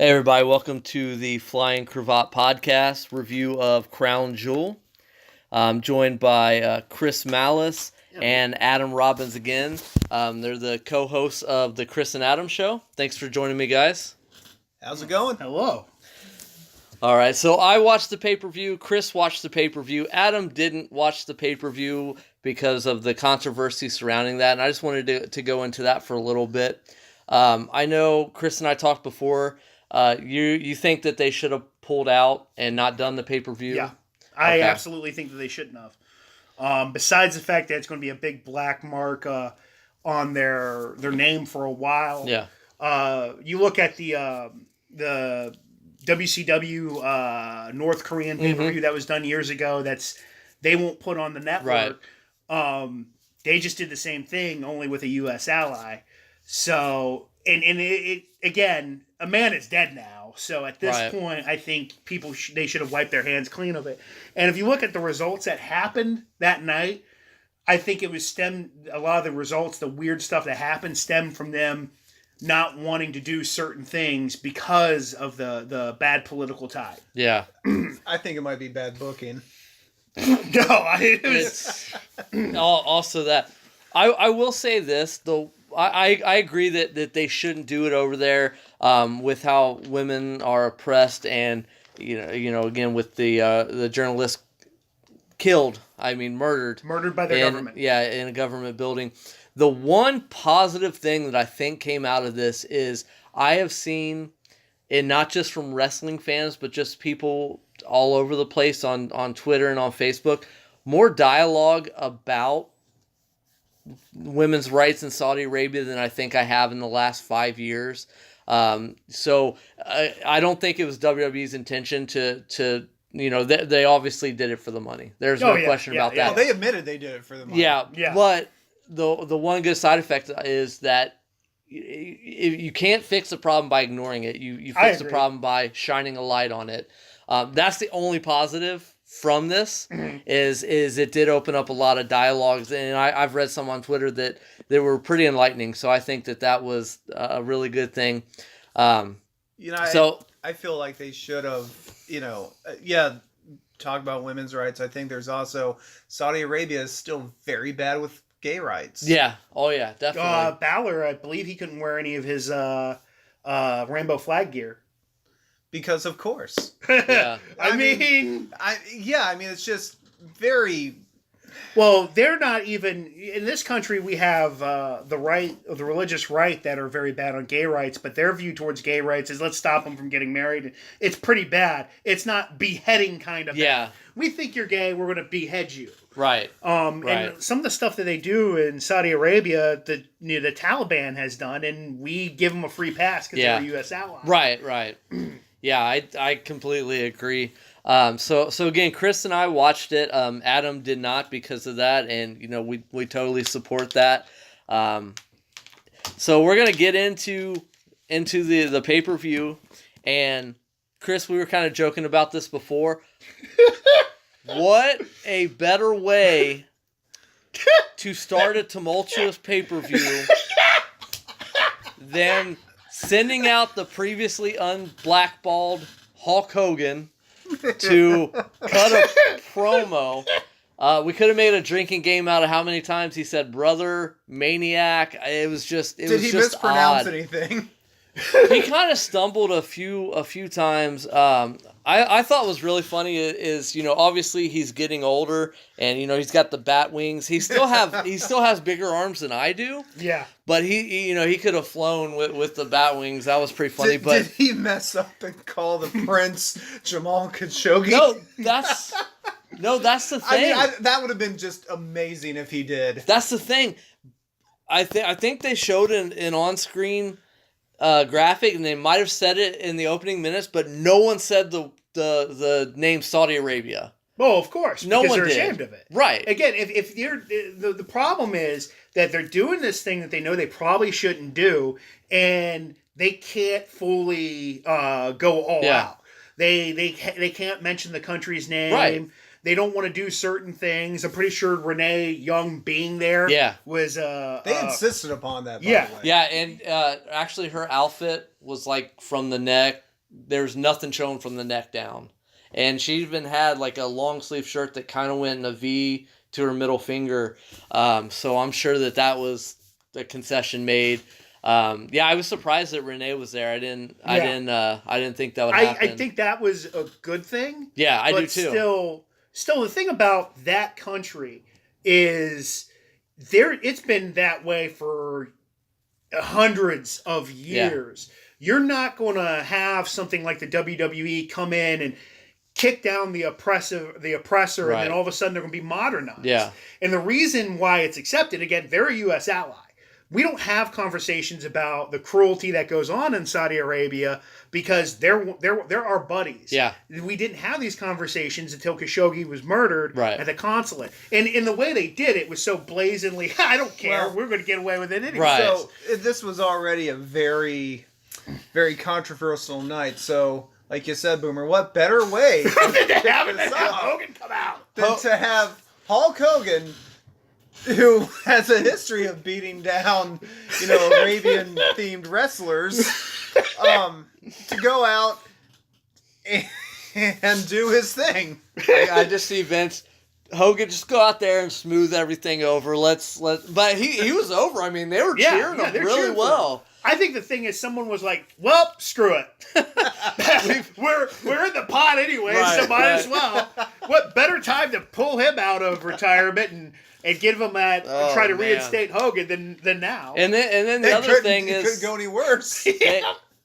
Hey everybody, welcome to the Flying Cravat podcast review of Crown Jewel. I'm joined by Chris Malice and Adam Robbins again. They're the co-hosts of the Chris and Adam show. Thanks for joining me, guys. How's it going? Hello. All right, so I watched the pay-per-view. Chris watched the pay-per-view. Adam didn't watch the pay-per-view because of the controversy surrounding that, and I just wanted to go into that for a little bit. I know Chris and I talked before. You think that they should have pulled out and not done the pay-per-view? Yeah, I absolutely think that they shouldn't have. Besides the fact that it's going to be a big black mark on their name for a while. Yeah. You look at the WCW North Korean pay-per-view that was done years ago. They won't put on the network. Right. They just did the same thing, only with a U.S. ally. So, and it again, a man is dead now. So at this point, I think they should have wiped their hands clean of it. And if you look at the results that happened that night, I think it was a lot of the results, the weird stuff that happened, stemmed from them not wanting to do certain things because of the bad political tide. Yeah. I think it might be bad booking. It's also that I will say this though. I agree that they shouldn't do it over there with how women are oppressed and you know again with the journalist killed, murdered by the government. Yeah, in a government building. The one positive thing that I think came out of this is I have seen, and not just from wrestling fans, but just people all over the place on Twitter and on Facebook, more dialogue about women's rights in Saudi Arabia than I think I have in the last 5 years. So I don't think it was WWE's intention to they obviously did it for the money. There's no question about that. Well, they admitted they did it for the money. Yeah. But the one good side effect is that you can't fix the problem by ignoring it. You fix the problem by shining a light on it. That's the only positive from this is it did open up a lot of dialogues, and I've read some on Twitter that they were pretty enlightening. So I think that was a really good thing. I feel like they should have, talk about women's rights. I think there's also Saudi Arabia is still very bad with gay rights. Yeah. Oh yeah, definitely. Balor, I believe he couldn't wear any of his rainbow flag gear. Because of course. Yeah. I mean, it's just very. Well, they're not even in this country. We have the religious right that are very bad on gay rights, but their view towards gay rights is let's stop them from getting married. It's pretty bad. It's not beheading kind of thing. We think you're gay, we're going to behead you. Right. And some of the stuff that they do in Saudi Arabia, the Taliban has done, and we give them a free pass because they're a U.S. ally. Right. Yeah, I completely agree. So again, Chris and I watched it. Adam did not because of that, and we totally support that. So we're gonna get into the pay-per-view, and Chris, we were kind of joking about this before. What a better way to start a tumultuous pay-per-view than sending out the previously unblackballed Hulk Hogan to cut a promo. We could have made a drinking game out of how many times he said "brother," "maniac." It was just Did he mispronounce anything? He kind of stumbled a few times. I thought was really funny is obviously he's getting older and he's got the bat wings. He still has bigger arms than I do. Yeah. But he could have flown with the bat wings. That was pretty funny. Did he mess up and call the Prince Jamal Khashoggi? No, that's the thing. That would have been just amazing if he did. That's the thing. I think they showed an on-screen graphic, and they might have said it in the opening minutes, but no one said the name Saudi Arabia. Well, of course, no one they're did. ashamed of it. Right. Again, if you're the problem is that they're doing this thing that they know they probably shouldn't do, and they can't fully go all out. They can't mention the country's name. Right. They don't want to do certain things. I'm pretty sure Renee Young being there was... they insisted upon that, by the way. Yeah, and actually her outfit was like from the neck there's nothing showing from the neck down. And she even had like a long sleeve shirt that kind of went in a V to her middle finger. So I'm sure that was the concession made. I was surprised that Renee was there. I didn't think that would happen. I think that was a good thing. Yeah, I do too. Still, the thing about that country is it's been that way for hundreds of years. Yeah. You're not going to have something like the WWE come in and kick down the oppressor, right. And then all of a sudden they're going to be modernized. Yeah. And the reason why it's accepted, again, they're a U.S. ally. We don't have conversations about the cruelty that goes on in Saudi Arabia because they're our buddies. Yeah. We didn't have these conversations until Khashoggi was murdered at the consulate. And in the way they did it was so blazingly, I don't care, we're going to get away with it anyway. Right. So this was already a very, very controversial night. So, like you said, Boomer, what better way than to have Hogan come out than to have Hulk Hogan, who has a history of beating down, Arabian-themed wrestlers, to go out and do his thing. I just see Vince Hogan just go out there and smooth everything over. But he was over. I mean, they were cheering him really well. I think the thing is, someone was like, "Well, screw it. we're in the pot anyway, so might as well." What better time to pull him out of retirement and give him try to reinstate Hogan than now? And then the other thing is, it couldn't go any worse.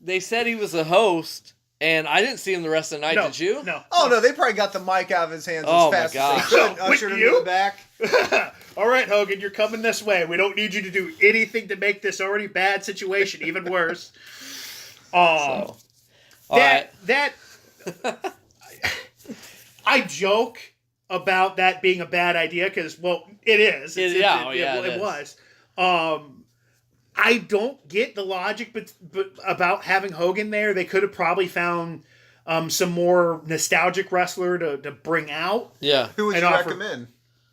They said he was a host, and I didn't see him the rest of the night. Did you? No. Oh no, they probably got the mic out of his hands as fast as they could. Ushered him to the back. All right, Hogan, you're coming this way. We don't need you to do anything to make this already bad situation even worse. I joke about that being a bad idea because, it is. It was. I don't get the logic, but about having Hogan there. They could have probably found some more nostalgic wrestler to bring out. Yeah. Who would you recommend?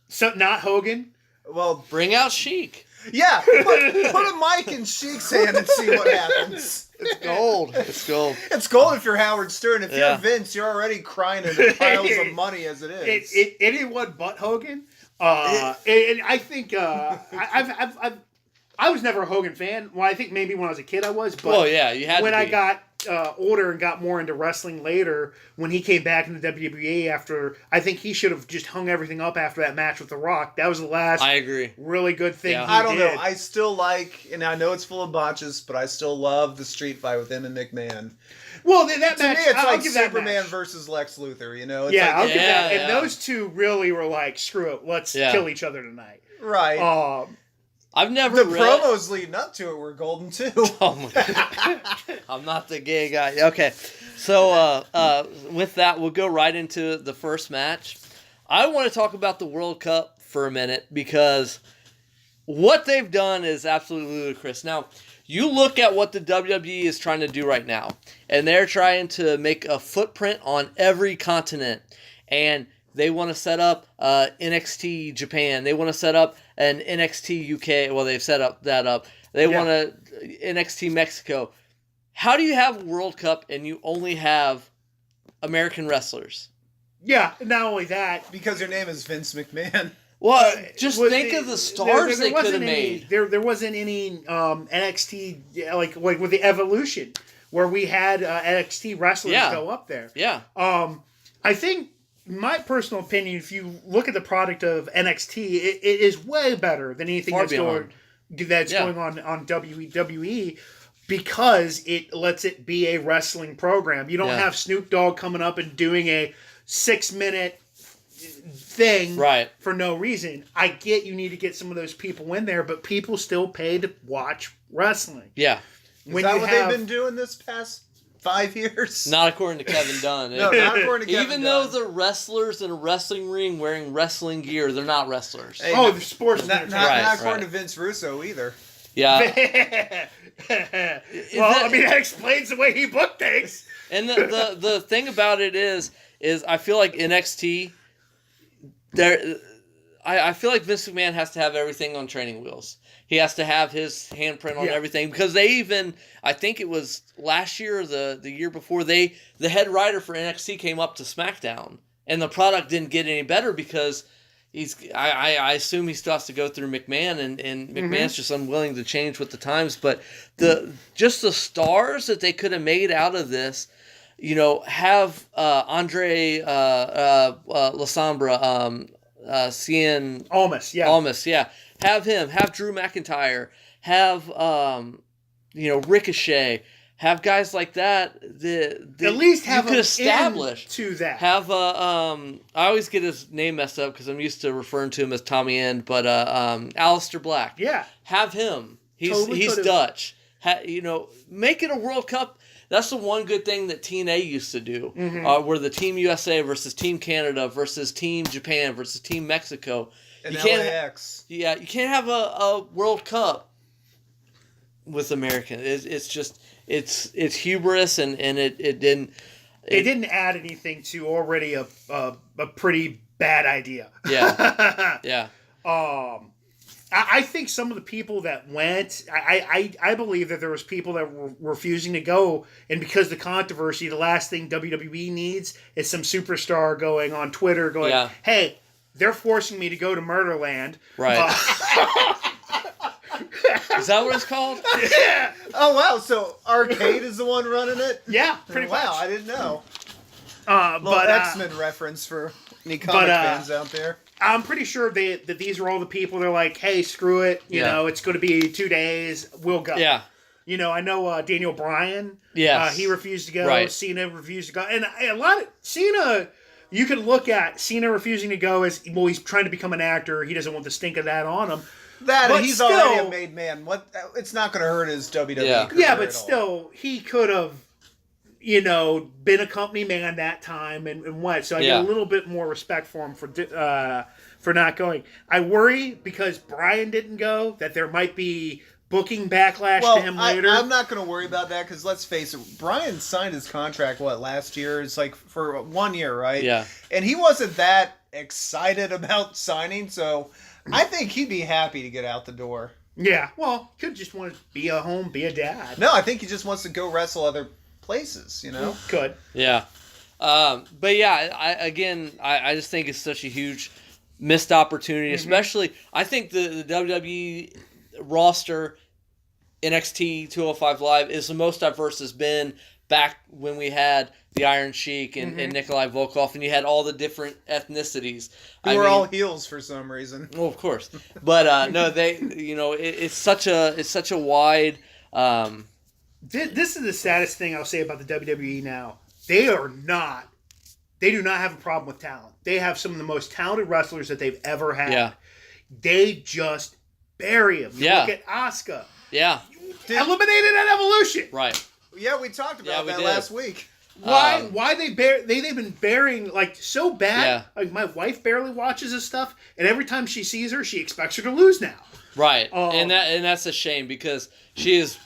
So not Hogan. Well, bring out Sheik. Yeah, put a mic in Sheik's hand and see what happens. It's gold. It's gold. It's gold if you're Howard Stern. If you're Vince, you're already crying into piles of money as it is. Anyone but Hogan. And I think I was never a Hogan fan. Well, I think maybe when I was a kid I was. But you had. When I got older and got more into wrestling later, when he came back in the WWE after, I think he should have just hung everything up after that match with The Rock. That was the last. I agree. Really good thing. Yeah. He I don't did. know. I still like, and I know it's full of botches, but I still love the street fight with him and McMahon. Well, that match, to me, it's I'll like give Superman versus Lex Luthor. It's I'll give that. And those two really were like, screw it, let's kill each other tonight. Right. I've never the promos leading up to it were golden too. Oh my God. I'm not the gay guy. Okay, so with that, we'll go right into the first match. I want to talk about the World Cup for a minute because what they've done is absolutely ludicrous. Now, you look at what the WWE is trying to do right now, and they're trying to make a footprint on every continent, and they want to set up NXT Japan. They want to set up an NXT UK. Well, they've set that up. They want to NXT Mexico. How do you have World Cup and you only have American wrestlers? Yeah, not only that. Because your name is Vince McMahon. Well, just think of the stars they could have made. There wasn't any NXT, like with the Evolution, where we had NXT wrestlers go up there. Yeah. I think, my personal opinion, if you look at the product of NXT, it is way better than anything that's going on WWE because it lets it be a wrestling program. You don't have Snoop Dogg coming up and doing a 6-minute thing for no reason. I get you need to get some of those people in there, but people still pay to watch wrestling. Yeah. Is that what they've been doing this past 5 years? Not according to Kevin Dunn. No, not according to Kevin Even Dunn. though the wrestlers in a wrestling ring wearing wrestling gear, they're not wrestlers. Hey, the sports. Not according to Vince Russo either. Yeah. That explains the way he booked things. And the thing about it is I feel like NXT, I feel like Vince McMahon has to have everything on training wheels. He has to have his handprint on everything, because they even, I think it was last year or the year before, the head writer for NXT came up to SmackDown, and the product didn't get any better because I assume he still has to go through McMahon, and McMahon's just unwilling to change with the times. But just the stars that they could have made out of this, have Andre Lasombra, Cien Almas, yeah. Have him. Have Drew McIntyre. Have Ricochet. Have guys like that. At least have you could establish to that. Have I always get his name messed up because I'm used to referring to him as Tommy End, but Aleister Black. Yeah. Have him. He's Totally Dutch. Make it a World Cup. That's the one good thing that TNA used to do, where the Team USA versus Team Canada versus Team Japan versus Team Mexico. And you LAX. You can't have a World Cup with American. It's just it's hubris, and it didn't. It didn't add anything to already a pretty bad idea. Yeah, yeah. I think some of the people that went, I believe that there was people that were refusing to go, and because of the controversy, the last thing WWE needs is some superstar going on Twitter going, hey, they're forcing me to go to Murderland. Right. Is that what it's called? Yeah. Oh, wow. So Arcade is the one running it? Yeah, pretty much. Wow, I didn't know. But X-Men reference for any comic fans out there. I'm pretty sure that these are all the people. They're like, hey, screw it. You know, it's going to be 2 days. We'll go. Yeah. I know Daniel Bryan. Yes. He refused to go. Right. Cena refused to go. And a lot of Cena, you can look at Cena refusing to go as, well, he's trying to become an actor. He doesn't want the stink of that on him. But he's already a made man. It's not going to hurt his WWE career. Yeah, but still, he could have, been a company man that time and what. So I get a little bit more respect for him for not going. I worry because Brian didn't go that there might be booking backlash to him later. I'm not going to worry about that because let's face it, Brian signed his contract, last year? It's like for 1 year, right? Yeah. And he wasn't that excited about signing, so I think he'd be happy to get out the door. Yeah, well, could just want to be a home, be a dad. No, I think he just wants to go wrestle other places, Could. Yeah. But yeah, I just think it's such a huge missed opportunity, especially I think the WWE roster, NXT 205 Live, is the most diverse it's been back when we had the Iron Sheik and Nikolai Volkov, and you had all the different ethnicities. Who were all heels for some reason. Well, of course, but no, they, it's such a wide. This is the saddest thing I'll say about the WWE now. They do not have a problem with talent. They have some of the most talented wrestlers that they've ever had. Yeah. They just bury them. You look at Asuka. Yeah. Eliminated at Evolution. Right. Yeah, we talked about that last week. Why they've been burying so bad. Yeah. Like my wife barely watches this stuff, and every time she sees her, she expects her to lose now. Right. And that's a shame because she is.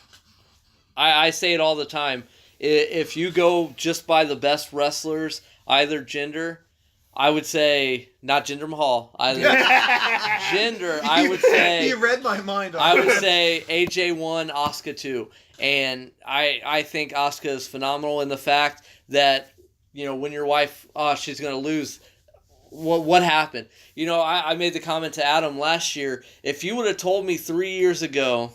I say it all the time. If you go just by the best wrestlers, either gender, I would say not Jinder Mahal. Either gender, I would say. You read my mind. I would say AJ 1, Asuka 2. And I think Asuka is phenomenal in the fact that, when your wife, she's going to lose, what happened? I made the comment to Adam last year, if you would have told me 3 years ago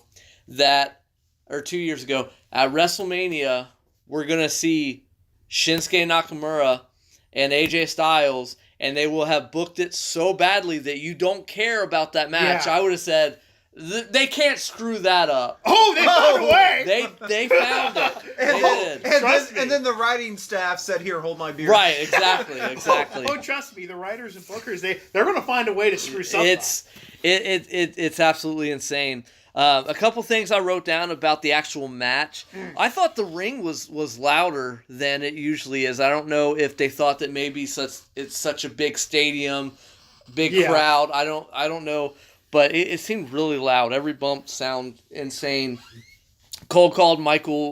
or 2 years ago, at WrestleMania, we're going to see Shinsuke Nakamura and AJ Styles, and they will have booked it so badly that you don't care about that match, I would have said, they can't screw that up. Oh, they found a way. They found it. They did. And then the writing staff said, "Here, hold my beer." Right, exactly. Oh, trust me, the writers and bookers, they're going to find a way to screw something up. It's absolutely insane. A couple things I wrote down about the actual match. I thought the ring was louder than it usually is. I don't know if they thought that maybe it's such a big stadium, big crowd. I don't know. But it seemed really loud. Every bump sounded insane. Michael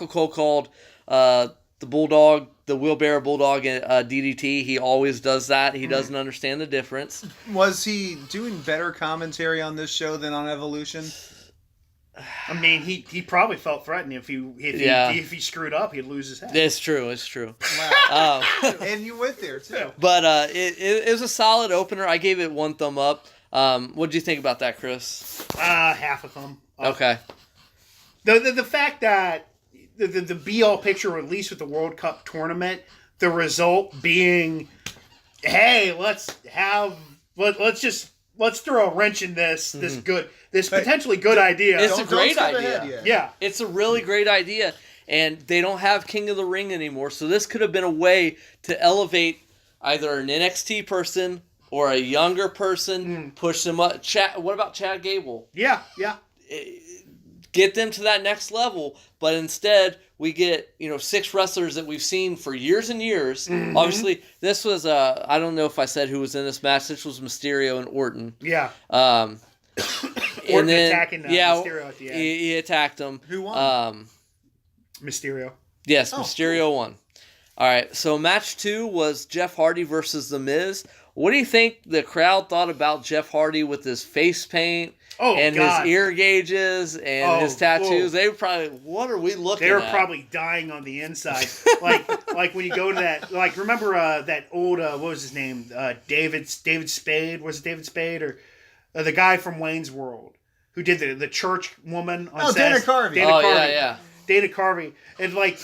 Cole called the Bulldog the wheelbarrow bulldog DDT. He always does that. He doesn't understand the difference. Was he doing better commentary on this show than on Evolution? I mean, he probably felt threatened if he screwed up, he'd lose his head. It's true. It's true. Wow. And you went there too. But it was a solid opener. I gave it 1 thumb up. What did you think about that, Chris? Half a thumb. Okay. The fact that the be-all picture, at least with the World Cup tournament, the result being, hey, let's throw a wrench in this potentially good idea. It's a great idea. Yeah. It's a really great idea. And they don't have King of the Ring anymore, so this could have been a way to elevate either an NXT person or a younger person, push them up. What about Chad Gable? Yeah. Get them to that next level, but instead we get 6 wrestlers that we've seen for years and years. Mm-hmm. Obviously, this was I don't know if I said who was in this match. This was Mysterio and Orton. Yeah. Orton attacking Mysterio at the end. He attacked him. Who won? Mysterio. Yes, Mysterio won. All right, so match 2 was Jeff Hardy versus The Miz. What do you think the crowd thought about Jeff Hardy with his face paint his ear gauges and his tattoos? They were probably, what are we looking at? They were probably dying on the inside. like when you go to that, like, remember that old, what was his name? David Spade? Was it David Spade? Or the guy from Wayne's World who did the church woman on Dana Carvey. Yeah. Dana Carvey. And like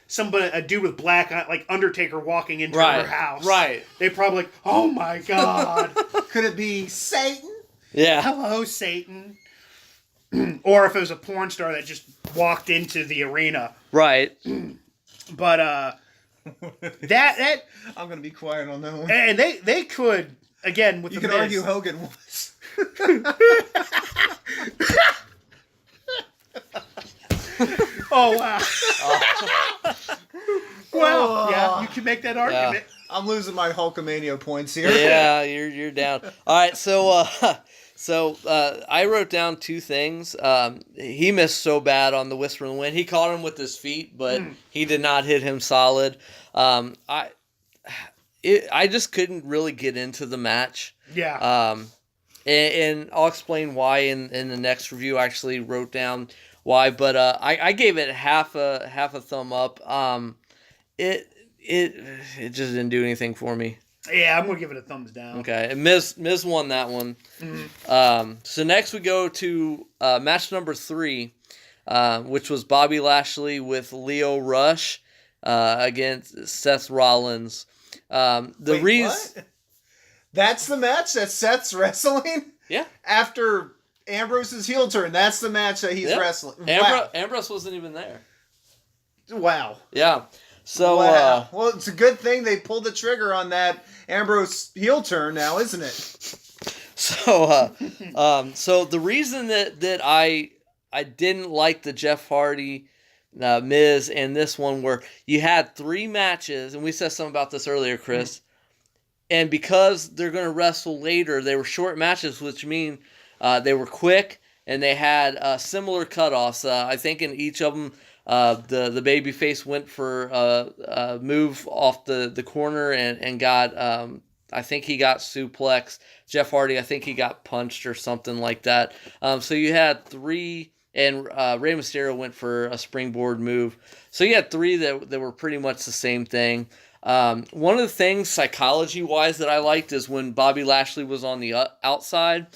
somebody, a dude with black, like Undertaker walking into her house. Right. They probably like, oh my God. Could it be Satan? Yeah. Hello, Satan. Or if it was a porn star that just walked into the arena. Right. But that I'm gonna be quiet on that one. And they could, again, with you the could Miz, argue Hogan was. Oh wow. Well, yeah, you can make that argument. I'm losing my Hulkamania points here. Yeah, you're down. All right, so I wrote down 2 things. He missed so bad on the Whisper in the Wind. He caught him with his feet, but he did not hit him solid. I just couldn't really get into the match. Yeah. And I'll explain why in the next review. I actually wrote down why, but I gave it half a thumb up. It just didn't do anything for me. Yeah, I'm gonna give it a thumbs down. Okay, and Miz won that one. So next we go to match number 3, which was Bobby Lashley with Lio Rush against Seth Rollins. What? That's the match that Seth's wrestling? Yeah. After Ambrose's heel turn, that's the match that he's wrestling. Wow. Ambrose wasn't even there. Wow. Yeah. So, well, it's a good thing they pulled the trigger on that Ambrose heel turn now, isn't it? So, so the reason that I didn't like the Jeff Hardy, Miz, and this one were you had 3 matches, and we said something about this earlier, Chris. And because they're going to wrestle later, they were short matches, which mean they were quick, and they had similar cutoffs. I think in each of them, the babyface went for a move off the corner and got, I think he got suplex. Jeff Hardy, I think he got punched or something like that. So you had 3, and Rey Mysterio went for a springboard move. So you had 3 that were pretty much the same thing. One of the things psychology-wise that I liked is when Bobby Lashley was on the outside,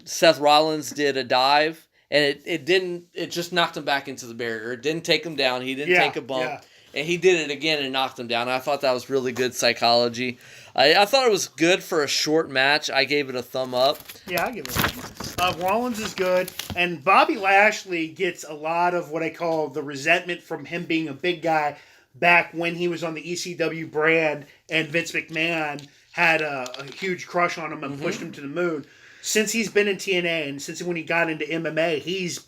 Seth Rollins did a dive, and it just knocked him back into the barrier. It didn't take him down. He didn't take a bump. And he did it again and knocked him down. I thought that was really good psychology. I thought it was good for a short match. I gave it a thumb up. Yeah, I give it a thumb up. Rollins is good. And Bobby Lashley gets a lot of what I call the resentment from him being a big guy back when he was on the ECW brand and Vince McMahon had a huge crush on him and pushed him to the moon. Since he's been in TNA and since when he got into MMA, he's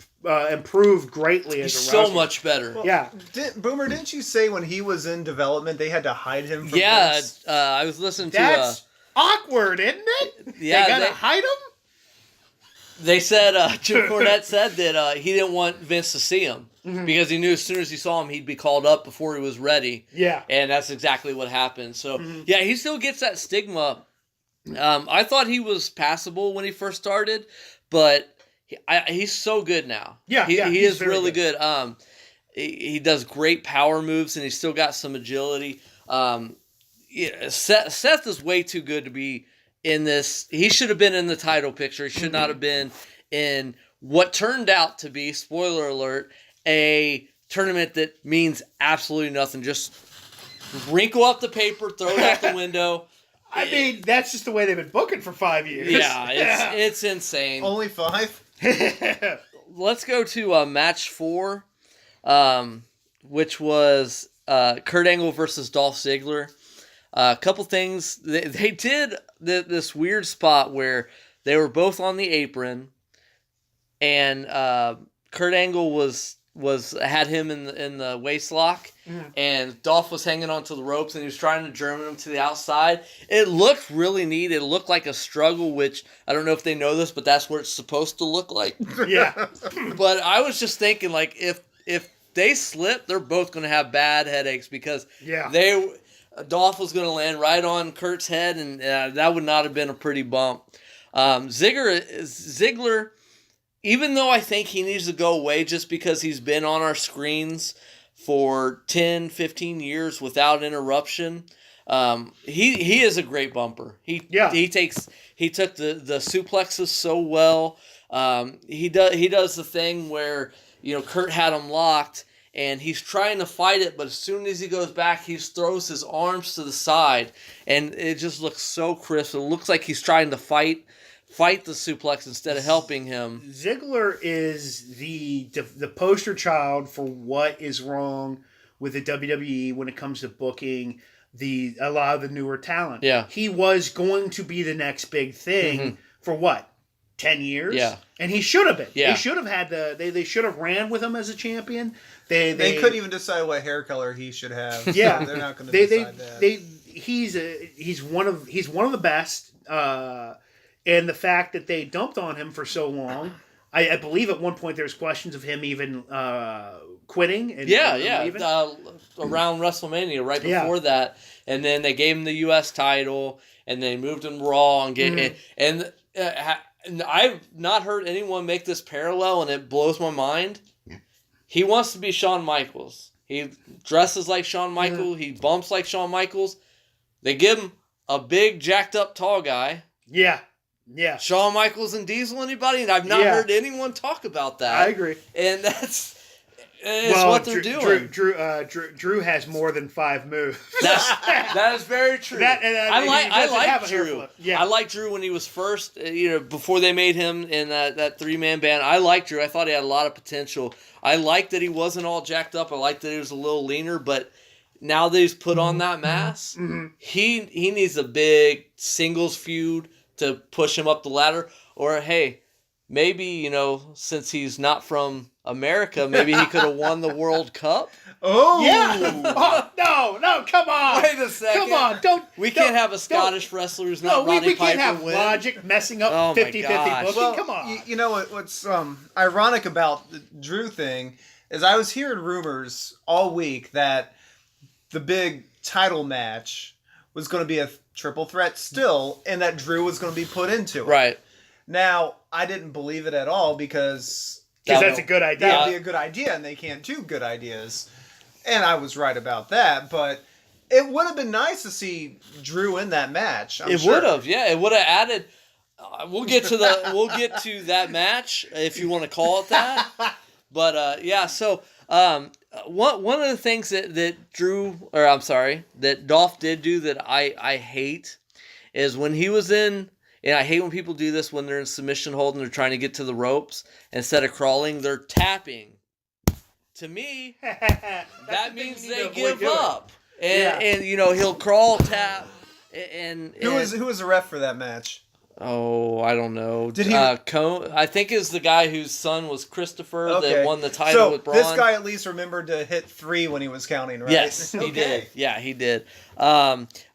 improved greatly as a wrestler. So much better. Well, Boomer, didn't you say when he was in development they had to hide him from Vince? I was listening to... That's awkward, isn't it? Yeah, they gotta hide him? They said Jim Cornette said that he didn't want Vince to see him because he knew as soon as he saw him he'd be called up before he was ready. Yeah, and that's exactly what happened. So yeah, he still gets that stigma. I thought he was passable when he first started, but he's so good now. Yeah, he is really good. He does great power moves, and he's still got some agility. Seth is way too good to be in this. He should have been in the title picture. He should not have been in what turned out to be, spoiler alert, a tournament that means absolutely nothing. Just wrinkle up the paper, throw it out the window. I mean, that's just the way they've been booking for 5 years. Yeah, it's insane. Only 5? Let's go to match 4, which was Kurt Angle versus Dolph Ziggler. A couple things. They did this weird spot where they were both on the apron, and Kurt Angle had him in the waist lock, and Dolph was hanging onto the ropes, and he was trying to German him to the outside. It looked really neat. It looked like a struggle, which I don't know if they know this, but that's what it's supposed to look like. Yeah. But I was just thinking, like, if they slip, they're both going to have bad headaches because Dolph was going to land right on Kurt's head, and that would not have been a pretty bump. Ziggler, even though I think he needs to go away just because he's been on our screens for 10, 15 years without interruption, he is a great bumper. He took the suplexes so well. He does the thing where, Kurt had him locked, and he's trying to fight it, but as soon as he goes back, he throws his arms to the side, and it just looks so crisp. It looks like he's trying to fight the suplex instead of helping him. Ziggler is the poster child for what is wrong with the WWE when it comes to booking a lot of the newer talent. Yeah. He was going to be the next big thing for what? 10 years? Yeah. And he should have been. Yeah. They should have had they should have ran with him as a champion. They couldn't even decide what hair color he should have. Yeah. So they're not going to decide that. He's one of the best. And the fact that they dumped on him for so long, I believe at one point there's questions of him even quitting. And leaving. Around WrestleMania, right before that, and then they gave him the U.S. title, and they moved him Raw and I've not heard anyone make this parallel, and it blows my mind. He wants to be Shawn Michaels. He dresses like Shawn Michaels. He bumps like Shawn Michaels. They give him a big, jacked up, tall guy. Yeah. Yeah. Shawn Michaels and Diesel, anybody? And I've not heard anyone talk about that. I agree. And that's what they're doing. Drew has more than 5 moves. That is very true. I like Drew. Yeah. I like Drew when he was first, before they made him in that 3-man band. I liked Drew. I thought he had a lot of potential. I liked that he wasn't all jacked up. I liked that he was a little leaner, but now that he's put on that mass, he needs a big singles feud to push him up the ladder. Or, hey, maybe, since he's not from America, maybe he could have won the World Cup. Oh! Yeah! Oh, no, come on! Wait a second. Come on, We can't have a Scottish wrestler who's not Roddy we Piper can't have win. Logic messing up 50-50 booking. Well, come on. You know what's ironic about the Drew thing is I was hearing rumors all week that the big title match was going to be a triple threat still, and that Drew was going to be put into it. Right. Now, I didn't believe it at all because that's a good idea. That would be a good idea, and they can't do good ideas. And I was right about that, but it would have been nice to see Drew in that match. It would have, yeah. It would have added. We'll get to that match if you want to call it that. But So one of the things that Dolph did do that I hate is when he was in. And I hate when people do this when they're in submission hold and they're trying to get to the ropes. Instead of crawling, they're tapping. To me, that means they give up. And he'll crawl, tap, and who was the ref for that match? Oh, I don't know. Did he? I think is the guy whose son was Christopher that won the title with Braun. This guy at least remembered to hit 3 when he was counting, right? Yes, he did. Yeah, he did.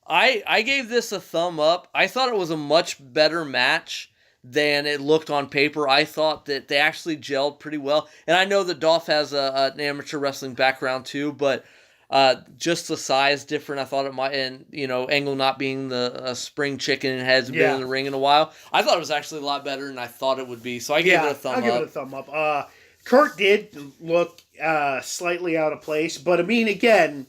I gave this a thumb up. I thought it was a much better match than it looked on paper. I thought that they actually gelled pretty well. And I know that Dolph has an amateur wrestling background too, but just the size different. I thought it might, and Angle not being the spring chicken and hasn't been in the ring in a while. I thought it was actually a lot better than I thought it would be. So I gave it a thumb up. I'll give it a thumb up. Kurt did look slightly out of place, but I mean, again,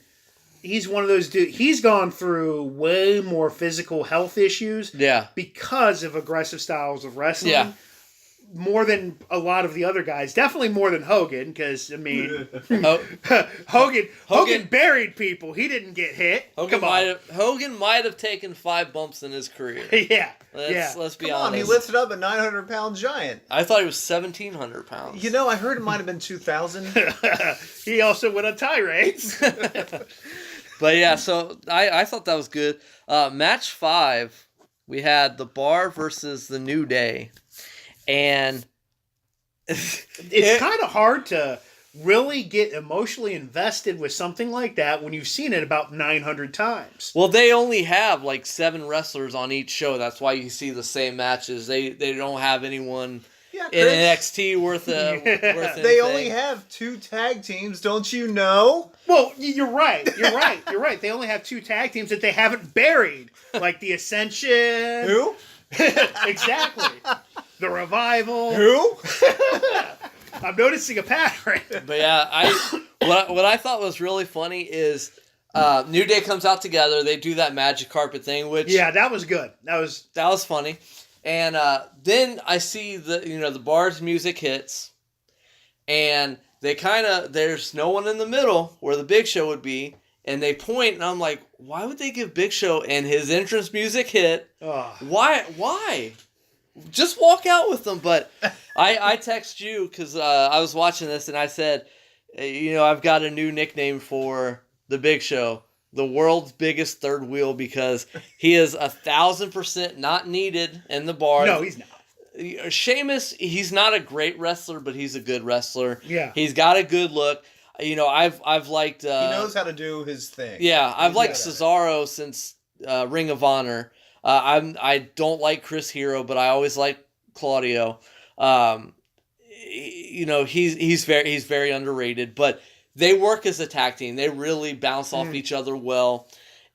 he's one of those dudes. He's gone through way more physical health issues because of aggressive styles of wrestling. Yeah. More than a lot of the other guys. Definitely more than Hogan, because, I mean, Hogan buried people. He didn't get hit. Hogan might have taken 5 bumps in his career. Let's be honest. He lifted up a 900-pound giant. I thought he was 1,700 pounds. I heard it might have been 2,000. He also went on tirades. But yeah, so I thought that was good. Match 5, we had The Bar versus The New Day. And it's kind of hard to really get emotionally invested with something like that when you've seen it about 900 times. Well, they only have like 7 wrestlers on each show. That's why you see the same matches. They don't have anyone in NXT worth anything. They only have 2 tag teams, don't you know? Well, you're right. You're right. They only have 2 tag teams that they haven't buried, like the Ascension. Who? Exactly. The Revival. Who? I'm noticing a pattern. But yeah, what I thought was really funny is New Day comes out together. They do that magic carpet thing, which that was good. That was funny. And then I see the Bar's music hits, and they there's no one in the middle where the Big Show would be, and they point, and I'm like, why would they give Big Show and his entrance music hit? Why? Just walk out with them. But I text you because I was watching this and I said, I've got a new nickname for the Big Show, the world's biggest third wheel, because he is 1,000% not needed in the Bar. No, he's not. Sheamus, he's not a great wrestler, but he's a good wrestler. Yeah, he's got a good look. I've liked. He knows how to do his thing. Yeah, I've liked Cesaro since Ring of Honor. I don't like Chris Hero, but I always like Claudio. He's very underrated, but they work as a tag team. They really bounce off each other well.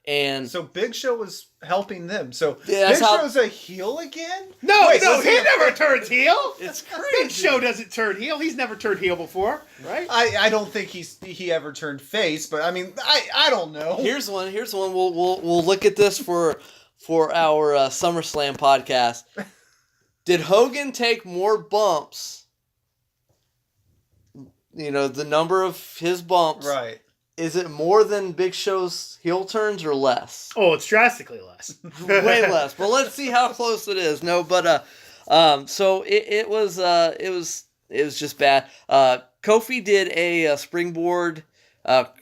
And so Big Show was helping them. So Big Show's a heel again? No, he never turns heel. It's crazy. Big Show doesn't turn heel. He's never turned heel before, right? I don't think he ever turned face, but I mean, I don't know. Here's one. We'll look at this for our SummerSlam podcast. Did Hogan take more bumps? The number of his bumps. Right. Is it more than Big Show's heel turns or less? Oh, it's drastically less. Way less. But let's see how close it is. No, but so it was just bad. Kofi did a springboard.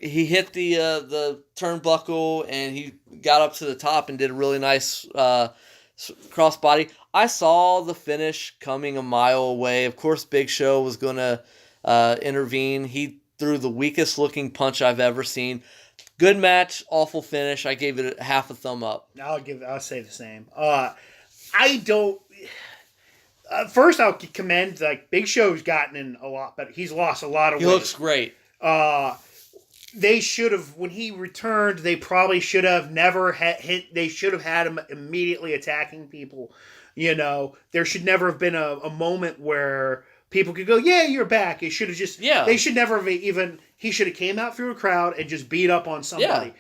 He hit the turnbuckle and he got up to the top and did a really nice crossbody. I saw the finish coming a mile away. Of course, Big Show was going to intervene. He threw the weakest looking punch I've ever seen. Good match, awful finish. I gave it half a thumb up. I'll say the same. I don't. First, I'll commend Big Show's gotten in a lot better. He's lost a lot of weight. He looks great. They should have, when he returned, they probably should have never hit. They should have had him immediately attacking people. There should never have been a moment where people could go, yeah, you're back. It should have just, they should never have even, he should have came out through a crowd and just beat up on somebody. Yeah.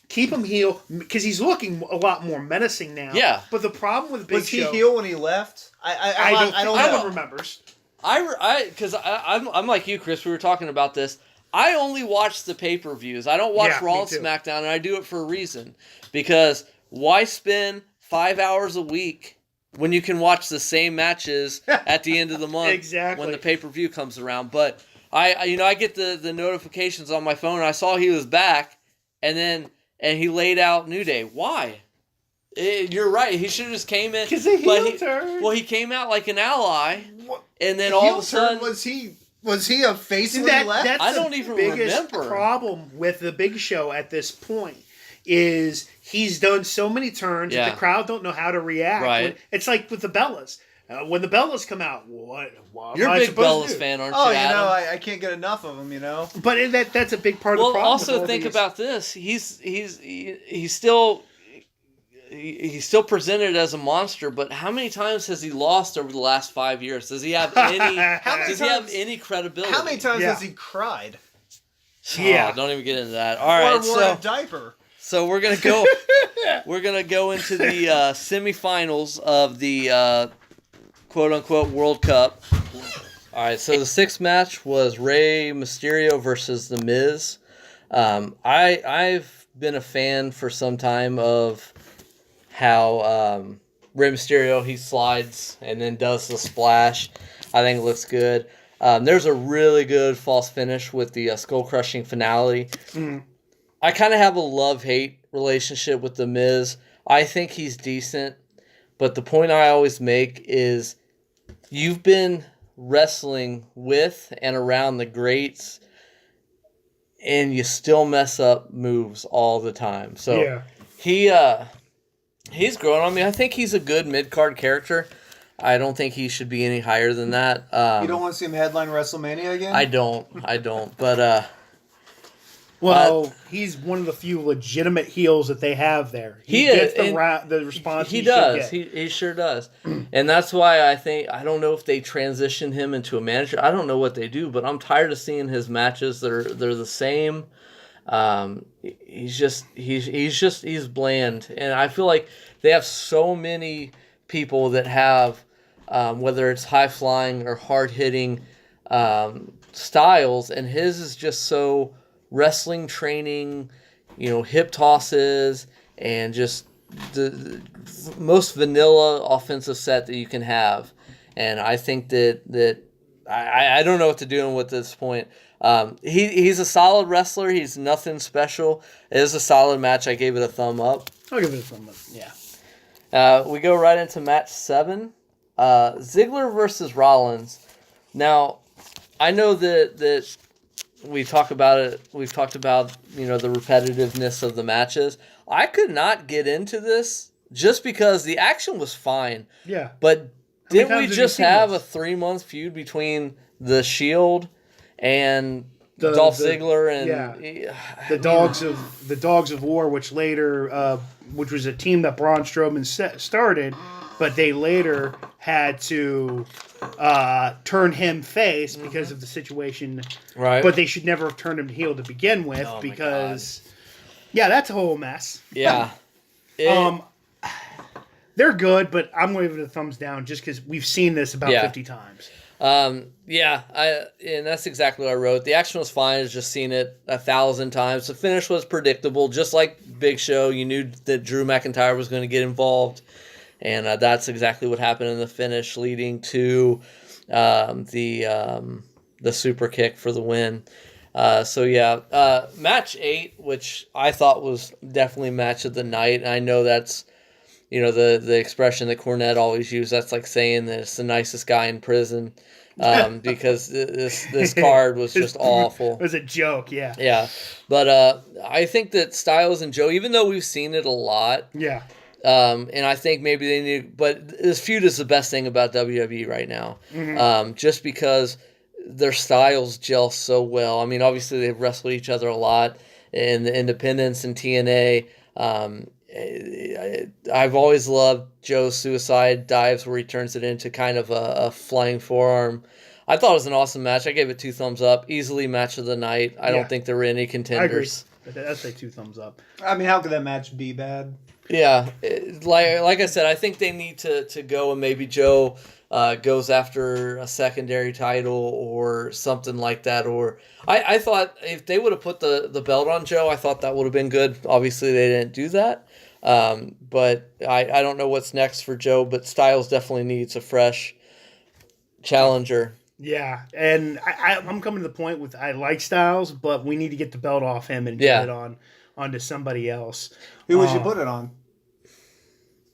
Keep him heel, because he's looking a lot more menacing now. Yeah. But the problem with Big Show... Was he heel when he left? I don't know. No one remembers. Because I'm like you, Chris. We were talking about this. I only watch the pay-per-views. I don't watch Raw and SmackDown, and I do it for a reason. Because why spend 5 hours a week when you can watch the same matches at the end of the month exactly. when the pay-per-view comes around? But I get the notifications on my phone, and I saw he was back, and he laid out New Day. Why? You're right. He should have just came in. Because he turned. Well, he came out like an ally, and then the all of a sudden... Was he a face when he left? That's I don't even remember. The biggest problem with the Big Show at this point is he's done so many turns that the crowd don't know how to react. Right. It's like with the Bellas. When the Bellas come out, what You're am a I big supposed Bellas to do? fan, aren't Oh, you, Adam? I can't get enough of them, But that's a big part of the Well, problem. also think about this. He's still presented as a monster, but how many times has he lost over the last 5 years? Does he have any? Does he have any credibility? How many times has he cried? Yeah. Oh, don't even get into that. All right, Or wore a diaper. So we're gonna go. We're gonna go into the semifinals of the quote unquote World Cup. All right. So the sixth match was Rey Mysterio versus The Miz. I've been a fan for some time of how Rey Mysterio, he slides and then does the splash. I think it looks good. There's a really good false finish with the skull crushing finale. Mm. I kind of have a love-hate relationship with The Miz. I think he's decent, but the point I always make is you've been wrestling with and around the greats, and you still mess up moves all the time. So he's grown on me. I think he's a good mid-card character. I don't think he should be any higher than that. You don't want to see him headline WrestleMania again? I don't. But well, he's one of the few legitimate heels that they have there. He gets the response he does. Should get. He sure does. And that's why I don't know if they transition him into a manager. I don't know what they do, but I'm tired of seeing his matches. They're the same. He's bland, and I feel like they have so many people that have whether it's high flying or hard hitting styles, and his is just so wrestling training, hip tosses, and just the most vanilla offensive set that you can have. And I think that I don't know what to do with this point. He's a solid wrestler. He's nothing special. It is a solid match. I gave it a thumb up. I'll give it a thumb up. Yeah. We go right into match 7. Ziggler versus Rollins. Now, I know that we talk about it. We've talked about the repetitiveness of the matches. I could not get into this just because the action was fine. Yeah. But didn't we just have this? a 3-month feud between the Shield and Dolph Ziggler and the Dogs of War, which later, which was a team that Braun Strowman started, but they later had to turn him face because of the situation. Right. But they should never have turned him heel to begin with because, that's a whole mess. Yeah. They're good, but I'm going to give it a thumbs down just because we've seen this about 50 times. And that's exactly what I wrote. The action was fine. I've just seen it 1,000 times. The finish was predictable, just like Big Show. You knew that Drew McIntyre was going to get involved, and that's exactly what happened in the finish, leading to the super kick for the win. Match 8, which I thought was definitely match of the night. And I know that's the expression that Cornette always used. That's like saying that it's the nicest guy in prison. Because this card was just awful. It was a joke, yeah. Yeah, but I think that Styles and Joe, even though we've seen it a lot, and I think maybe they need, but this feud is the best thing about WWE right now, just because their styles gel so well. I mean, obviously they've wrestled each other a lot in the Independence and TNA. I've always loved Joe's suicide dives where he turns it into kind of a flying forearm. I thought it was an awesome match. I gave it 2 thumbs up. Easily match of the night. I don't think there were any contenders. I agree. I'd say 2 thumbs up. I mean, how could that match be bad? Yeah. Like I said, I think they need to go and maybe Joe goes after a secondary title or something like that. Or I thought if they would have put the belt on Joe, I thought that would have been good. Obviously, they didn't do that. But I don't know what's next for Joe, but Styles definitely needs a fresh challenger. Yeah, and I'm coming to the point with I like Styles, but we need to get the belt off him and get it onto somebody else. Who would you put it on?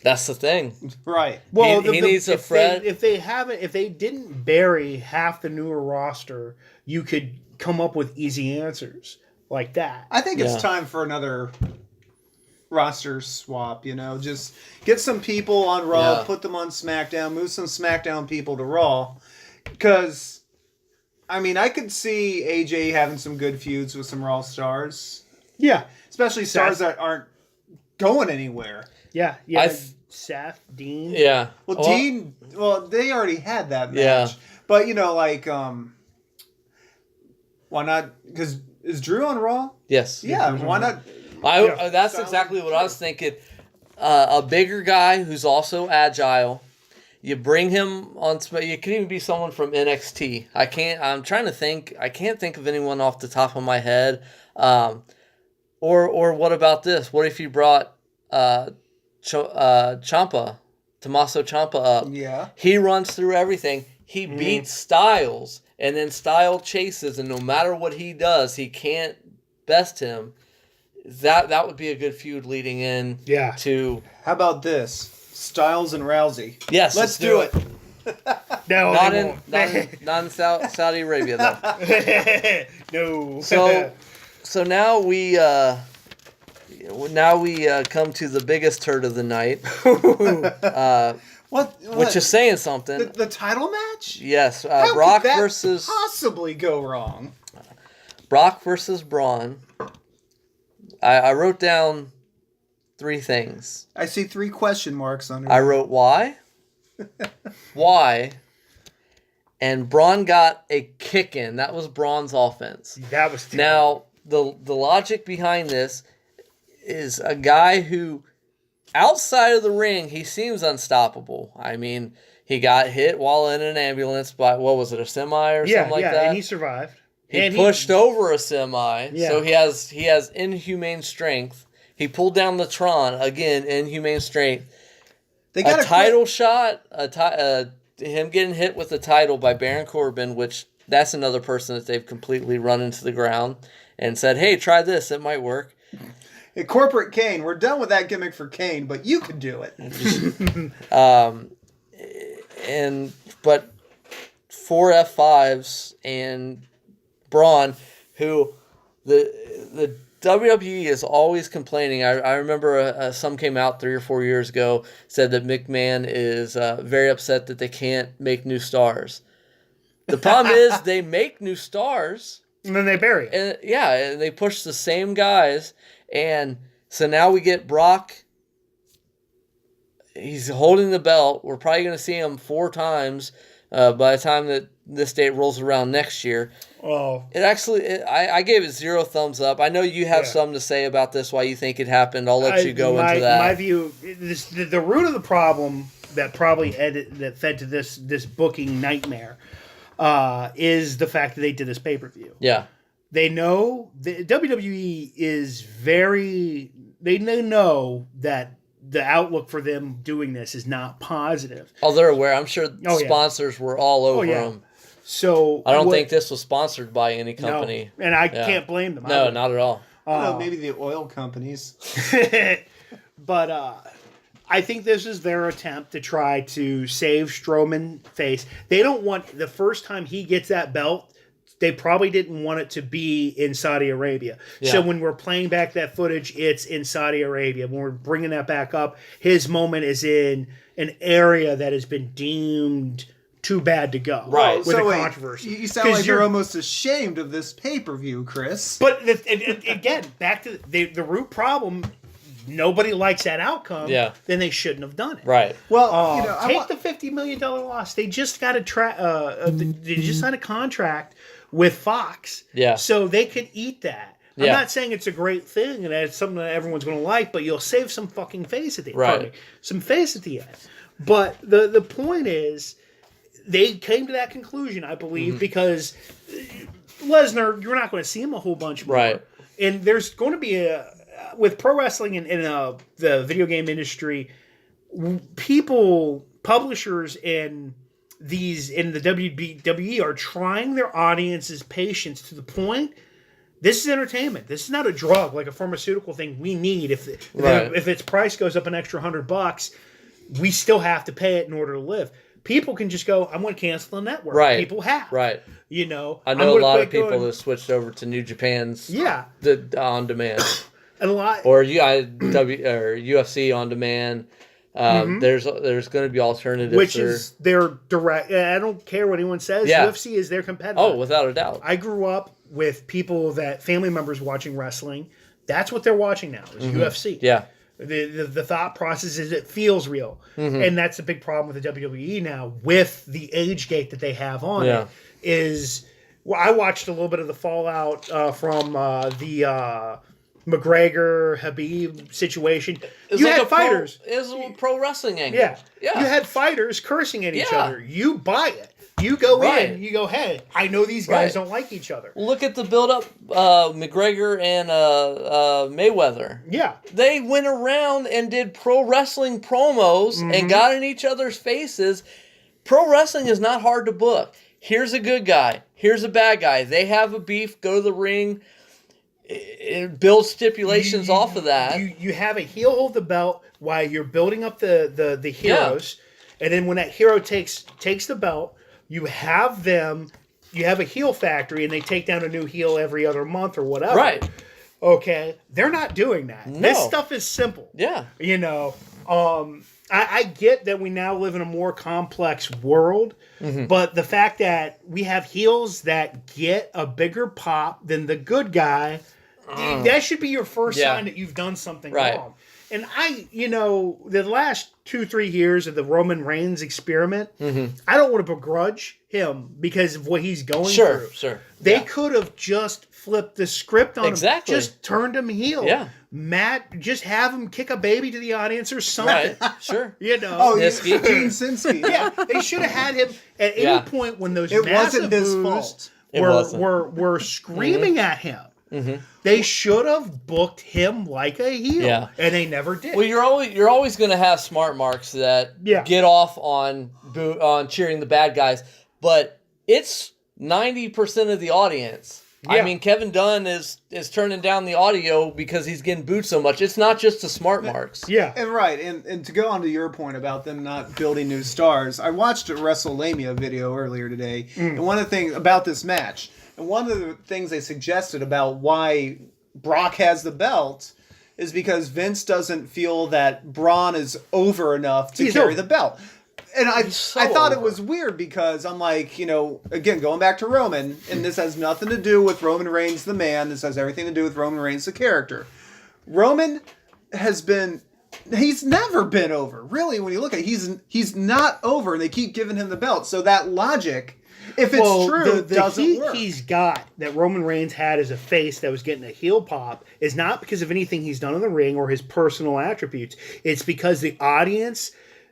That's the thing. Right. Well, he needs a friend. If they didn't bury half the newer roster, you could come up with easy answers like that. I think it's time for another roster swap, just get some people on Raw, Yeah. put them on SmackDown, move some SmackDown people to Raw. Because, I could see AJ having some good feuds with some Raw stars. Yeah. Especially stars that aren't going anywhere. Yeah. Seth, Dean. Yeah. Well, Dean, they already had that match. Yeah. But, why not? Because is Drew on Raw? Yes. Yeah, why not? That's exactly what I was thinking. A bigger guy who's also agile. You bring him on. You could even be someone from NXT. I'm trying to think. I can't think of anyone off the top of my head. Or what about this? What if you brought Ciampa, Tommaso Ciampa up? Yeah. He runs through everything. He beats Styles, and then Styles chases, and no matter what he does, he can't best him. That would be a good feud leading in to... How about this? Styles and Rousey. Yes, let's do it. No, not in Saudi Arabia though. No. So now we come to the biggest turd of the night. What? Which is saying something. The title match? Yes, How Brock could that versus possibly go wrong. Brock versus Braun. I wrote down 3 things. I see 3 question marks on it. I wrote why, and Braun got a kick in. That was Braun's offense. That was terrible. Now the logic behind this is a guy who, outside of the ring, he seems unstoppable. He got hit while in an ambulance by, what was it, a semi or something like that? And he survived. He pushed over a semi, so he has inhumane strength. He pulled down the Tron, again, inhumane strength. They got a title shot, him getting hit with the title by Baron Corbin, which that's another person that they've completely run into the ground and said, hey, try this, it might work. Hey, Corporate Kane, we're done with that gimmick for Kane, but you can do it. But 4 F5s and Braun, who the WWE is always complaining. I remember some came out 3 or 4 years ago, said that McMahon is very upset that they can't make new stars. The problem is they make new stars. And then they bury it. And they push the same guys. And so now we get Brock. He's holding the belt. We're probably going to see him 4 times by the time that this date rolls around next year. Oh, I gave it 0 thumbs up. I know you have something to say about this, why you think it happened. I'll let you go into that. My view, the root of the problem that probably that fed to this booking nightmare is the fact that they did this pay-per-view. Yeah. They know the WWE is very. They know that the outlook for them doing this is not positive. Oh, they're aware. I'm sure sponsors were all over them. So I don't think this was sponsored by any company. No, and I can't blame them. No, not at all. Maybe the oil companies. But I think this is their attempt to try to save Strowman face. They don't want, the first time he gets that belt, they probably didn't want it to be in Saudi Arabia. Yeah. So when we're playing back that footage, it's in Saudi Arabia. When we're bringing that back up, his moment is in an area that has been deemed too bad to go. Right. With a controversy. You sound like you're almost ashamed of this pay-per-view, Chris. But again, back to the root problem. Nobody likes that outcome. Yeah. Then they shouldn't have done it. Right. Well, take the $50 million loss. They just got they just signed a contract with Fox. Yeah. So they could eat that. I'm not saying it's a great thing and it's something that everyone's going to like, but you'll save some fucking face at the end. Right. Some face at the end. But the point is, they came to that conclusion, I believe, because Lesnar, you're not going to see him a whole bunch more. Right. And there's going to be with pro wrestling and the video game industry, publishers in the WWE are trying their audience's patience to the point. This is entertainment. This is not a drug like a pharmaceutical thing we need. If its price goes up an extra $100, we still have to pay it in order to live. People can just go, I'm going to cancel the network. Right. People have. Right. You know. I know a lot of people that switched over to New Japan's on demand. A lot. Or UFC on demand. There's going to be alternatives. Which is their direct. I don't care what anyone says. Yeah. UFC is their competitor. Oh, without a doubt. I grew up with family members watching wrestling. That's what they're watching now is UFC. Yeah. The thought process is it feels real. And that's a big problem with the WWE now with the age gate that they have on it is... Well, I watched a little bit of the fallout from the McGregor Habib situation. You had fighters. It was a pro wrestling angle. Yeah. You Yeah. had fighters cursing at each other. You buy it. You go in. You go, hey, I know these guys don't like each other. Look at the build-up, McGregor and Mayweather. Yeah. They went around and did pro wrestling promos and got in each other's faces. Pro wrestling is not hard to book. Here's a good guy. Here's a bad guy. They have a beef. Go to the ring. It builds stipulations off of that. You have a heel hold the belt while you're building up the heroes. And then when that hero takes the belt, you have a heel factory and they take down a new heel every other month or whatever. Right. Okay. They're not doing that. No. This stuff is simple. Yeah. You know, I get that we now live in a more complex world, but the fact that we have heels that get a bigger pop than the good guy, that should be your first sign that you've done something wrong. And the last 2-3 years of the Roman Reigns experiment, I don't want to begrudge him because of what he's going through. Sure. They could have just flipped the script on him, just turned him heel. Yeah. Matt, just have him kick a baby to the audience or something. Right. Sure. You know. Oh, Gene Sinski. Yeah, they should have had him at any point when those It massive wasn't his boos fault. were screaming at him. They should have booked him like a heel, and they never did. Well, you're always going to have smart marks that get off on cheering the bad guys, but it's 90% of the audience. Yeah. I mean, Kevin Dunn is turning down the audio because he's getting booed so much. It's not just the smart marks. Yeah. And to go on to your point about them not building new stars, I watched a WrestleMania video earlier today, and one of the things about this match, and one of the things they suggested about why Brock has the belt is because Vince doesn't feel that Braun is over enough to carry the belt. And I thought it was weird because I'm like, again, going back to Roman, and this has nothing to do with Roman Reigns the man. This has everything to do with Roman Reigns the character. Roman he's never been over. Really, when you look at it, he's not over, and they keep giving him the belt. So that logic, if it's true, doesn't work. He's got that Roman Reigns had as a face that was getting a heel pop is not because of anything he's done in the ring or his personal attributes. It's because the audience...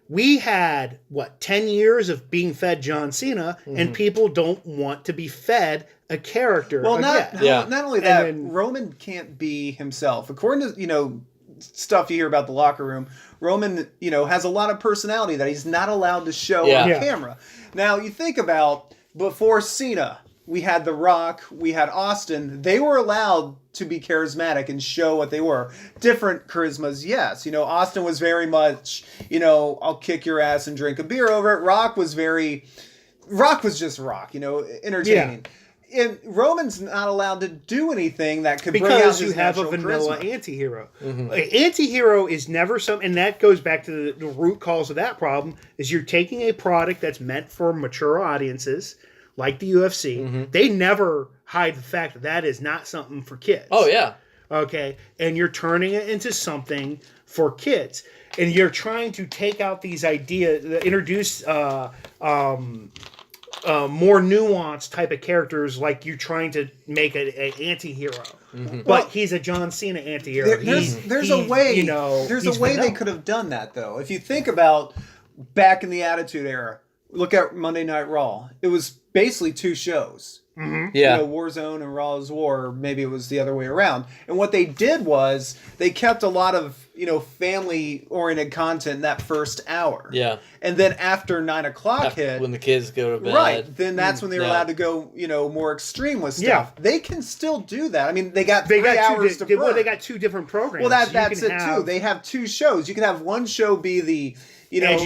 We had, 10 years of being fed John Cena, and people don't want to be fed a character. Well, not only that, Roman can't be himself. According to, stuff you hear about the locker room, Roman, has a lot of personality that he's not allowed to show on camera. Now, you think about before Cena, we had The Rock, we had Austin. They were allowed to be charismatic and show what they were. Different charismas, yes. Austin was very much, I'll kick your ass and drink a beer over it. Rock was just Rock, entertaining. Yeah. And Roman's not allowed to do anything that could bring out his because you have a vanilla anti-hero. Anti-hero is never something, and that goes back to the root cause of that problem, is you're taking a product that's meant for mature audiences, like the UFC, they never hide the fact that is not something for kids. Oh, yeah. Okay? And you're turning it into something for kids. And you're trying to take out these ideas, introduce more nuanced type of characters, like you're trying to make an anti-hero. But he's a John Cena anti-hero. There's a way they could have done that, though. If you think about back in the Attitude Era, look at Monday Night Raw. It was basically 2 shows. Yeah. Warzone and Raw's War, or maybe it was the other way around. And what they did was they kept a lot of, family-oriented content in that first hour. Yeah. And then after 9 o'clock hit, when the kids go to bed, right? Then that's when they were allowed to go, more extreme with stuff. Yeah. They can still do that. I mean, they got 3 hours to burn. Well, they got 2 different programs. Well, that's it too. They have 2 shows. You can have one show be the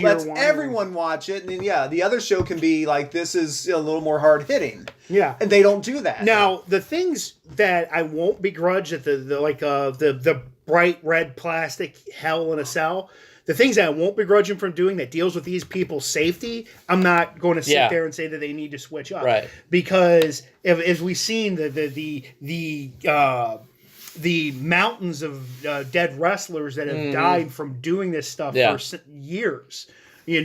let's everyone watch it, and then the other show can be like, this is a little more hard hitting. Yeah, and they don't do that. Now, the things that I won't begrudge at the bright red plastic Hell in a Cell, the things that I won't begrudge them from doing that deals with these people's safety, I'm not going to sit there and say that they need to switch up, right? Because as we've seen the mountains of dead wrestlers that have died from doing this stuff for years, they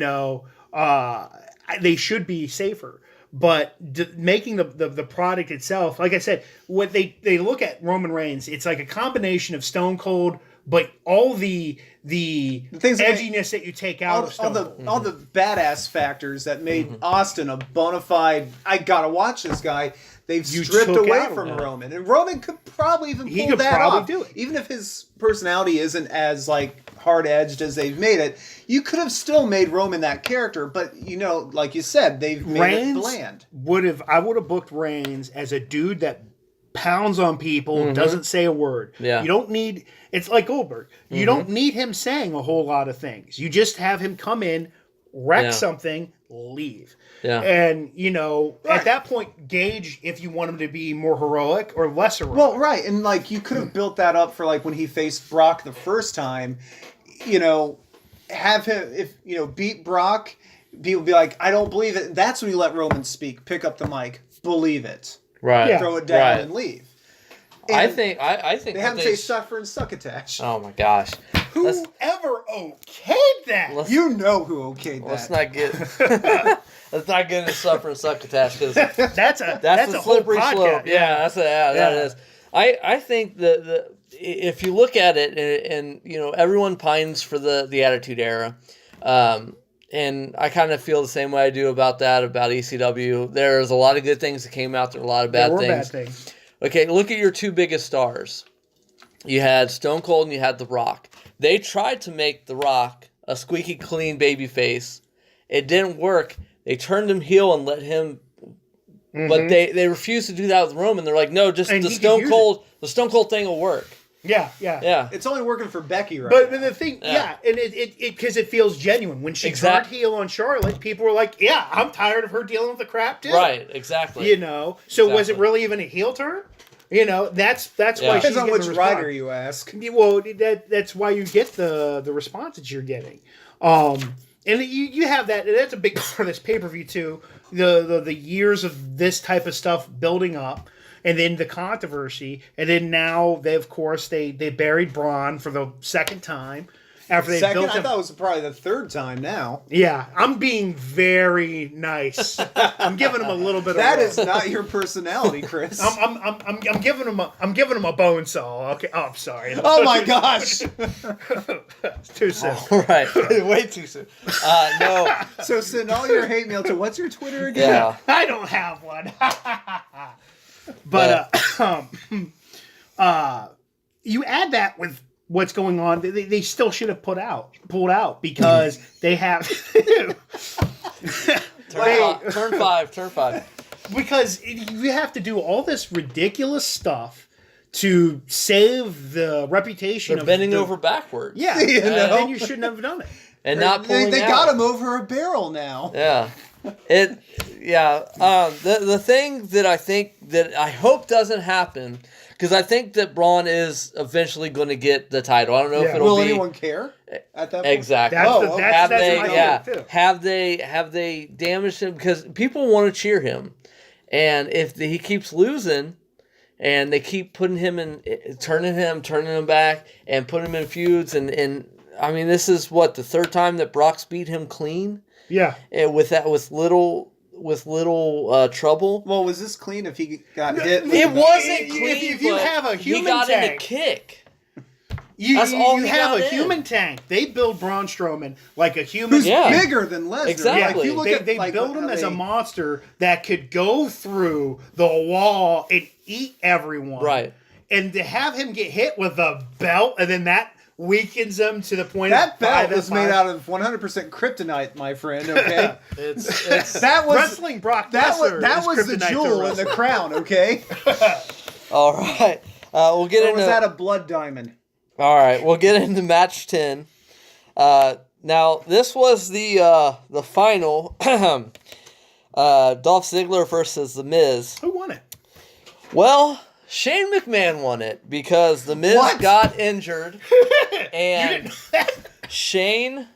should be safer. But making the product itself, like I said, what they look at Roman Reigns, it's like a combination of Stone Cold, but all the edginess that you take out of Stone Cold. All the badass factors that made Austin a bona fide, I gotta watch this guy. They've stripped away from Roman, and Roman could probably even pull that off. Do it. Even if his personality isn't as hard edged as they've made it, you could have still made Roman that character. But like you said, they've made it bland. I would have booked Reigns as a dude that pounds on people, doesn't say a word. Yeah. You don't need. It's like Goldberg. You don't need him saying a whole lot of things. You just have him come in, wreck something, leave. Yeah. And, at that point, gauge if you want him to be more heroic or less heroic. Well, right. And, you could have built that up for, when he faced Brock the first time, have him, beat Brock, people be like, I don't believe it. That's when you let Roman speak. Pick up the mic. Believe it. Right. Yeah. Throw it down and leave. And I think they have him say suffer and succotash. Oh my gosh! Whoever okayed that? You know who okayed that? Let's not get into suffer and succotash because that's a slippery whole slope. Yeah, that is. I think that if you look at it and everyone pines for the Attitude Era, and I kind of feel the same way I do about ECW. There's a lot of good things that came out. There are a lot of bad things. Okay, look at your 2 biggest stars. You had Stone Cold and you had The Rock. They tried to make The Rock a squeaky clean babyface. It didn't work. They turned him heel and let him... But they refused to do that with Roman. They're like, no, just the Stone Cold thing will work. Yeah. It's only working for Becky right now. But the thing, and it because it feels genuine. When she turned heel on Charlotte, people were like, yeah, I'm tired of her dealing with the crap too. Right, exactly. So was it really even a heel turn? That's why she's depends on which rider you ask. Well, that's why you get the response that you're getting. And you have that. And that's a big part of this pay-per-view too. The years of this type of stuff building up. And then the controversy, and then now they buried Braun for the second time after they built him. I thought it was probably the 3rd time now. Yeah, I'm being very nice. I'm giving him a little bit. That is not your personality, Chris. I'm giving him a bone saw. Okay. Oh, I'm sorry. Oh my gosh. Too soon. All right. Way too soon. No. So send all your hate mail to what's your Twitter again? Yeah. I don't have one. But you add that with what's going on, they still should have pulled out because they have turn five. Because you have to do all this ridiculous stuff to save the reputation of bending over backwards. Yeah, then you shouldn't have done it. And not pulling They got him over a barrel now. Yeah. The thing that I hope doesn't happen, because I think that Braun is eventually going to get the title. I don't know if it'll Will be. anyone care at that point? Exactly. Have they damaged him? Because people want to cheer him, and if he keeps losing, and they keep putting him in, turning him back, and putting him in feuds, and I mean, this is what the 3rd time that Brock's beat him clean. Yeah, and with little trouble. Well, was this clean if he got hit? It wasn't clean. If you have a human he got tank, in a kick. You have a human tank. They build Braun Strowman like a human. Who's bigger than Lesnar. Exactly. You look they build him as a monster that could go through the wall and eat everyone. Right. And to have him get hit with a belt and then that weakens them to the point that of belt was 5-5. made out of 100% kryptonite, my friend. Okay, It's that was Wrestling Brock that Lesnar. was is the kryptonite to jewel in the wrestling. crown. Okay, all right. We'll get or into was that a blood diamond? all right. We'll get into match 10. Now this was the final. Dolph Ziggler versus The Miz. Who won it? Well, Shane McMahon won it because The Miz What? got injured, You and didn't.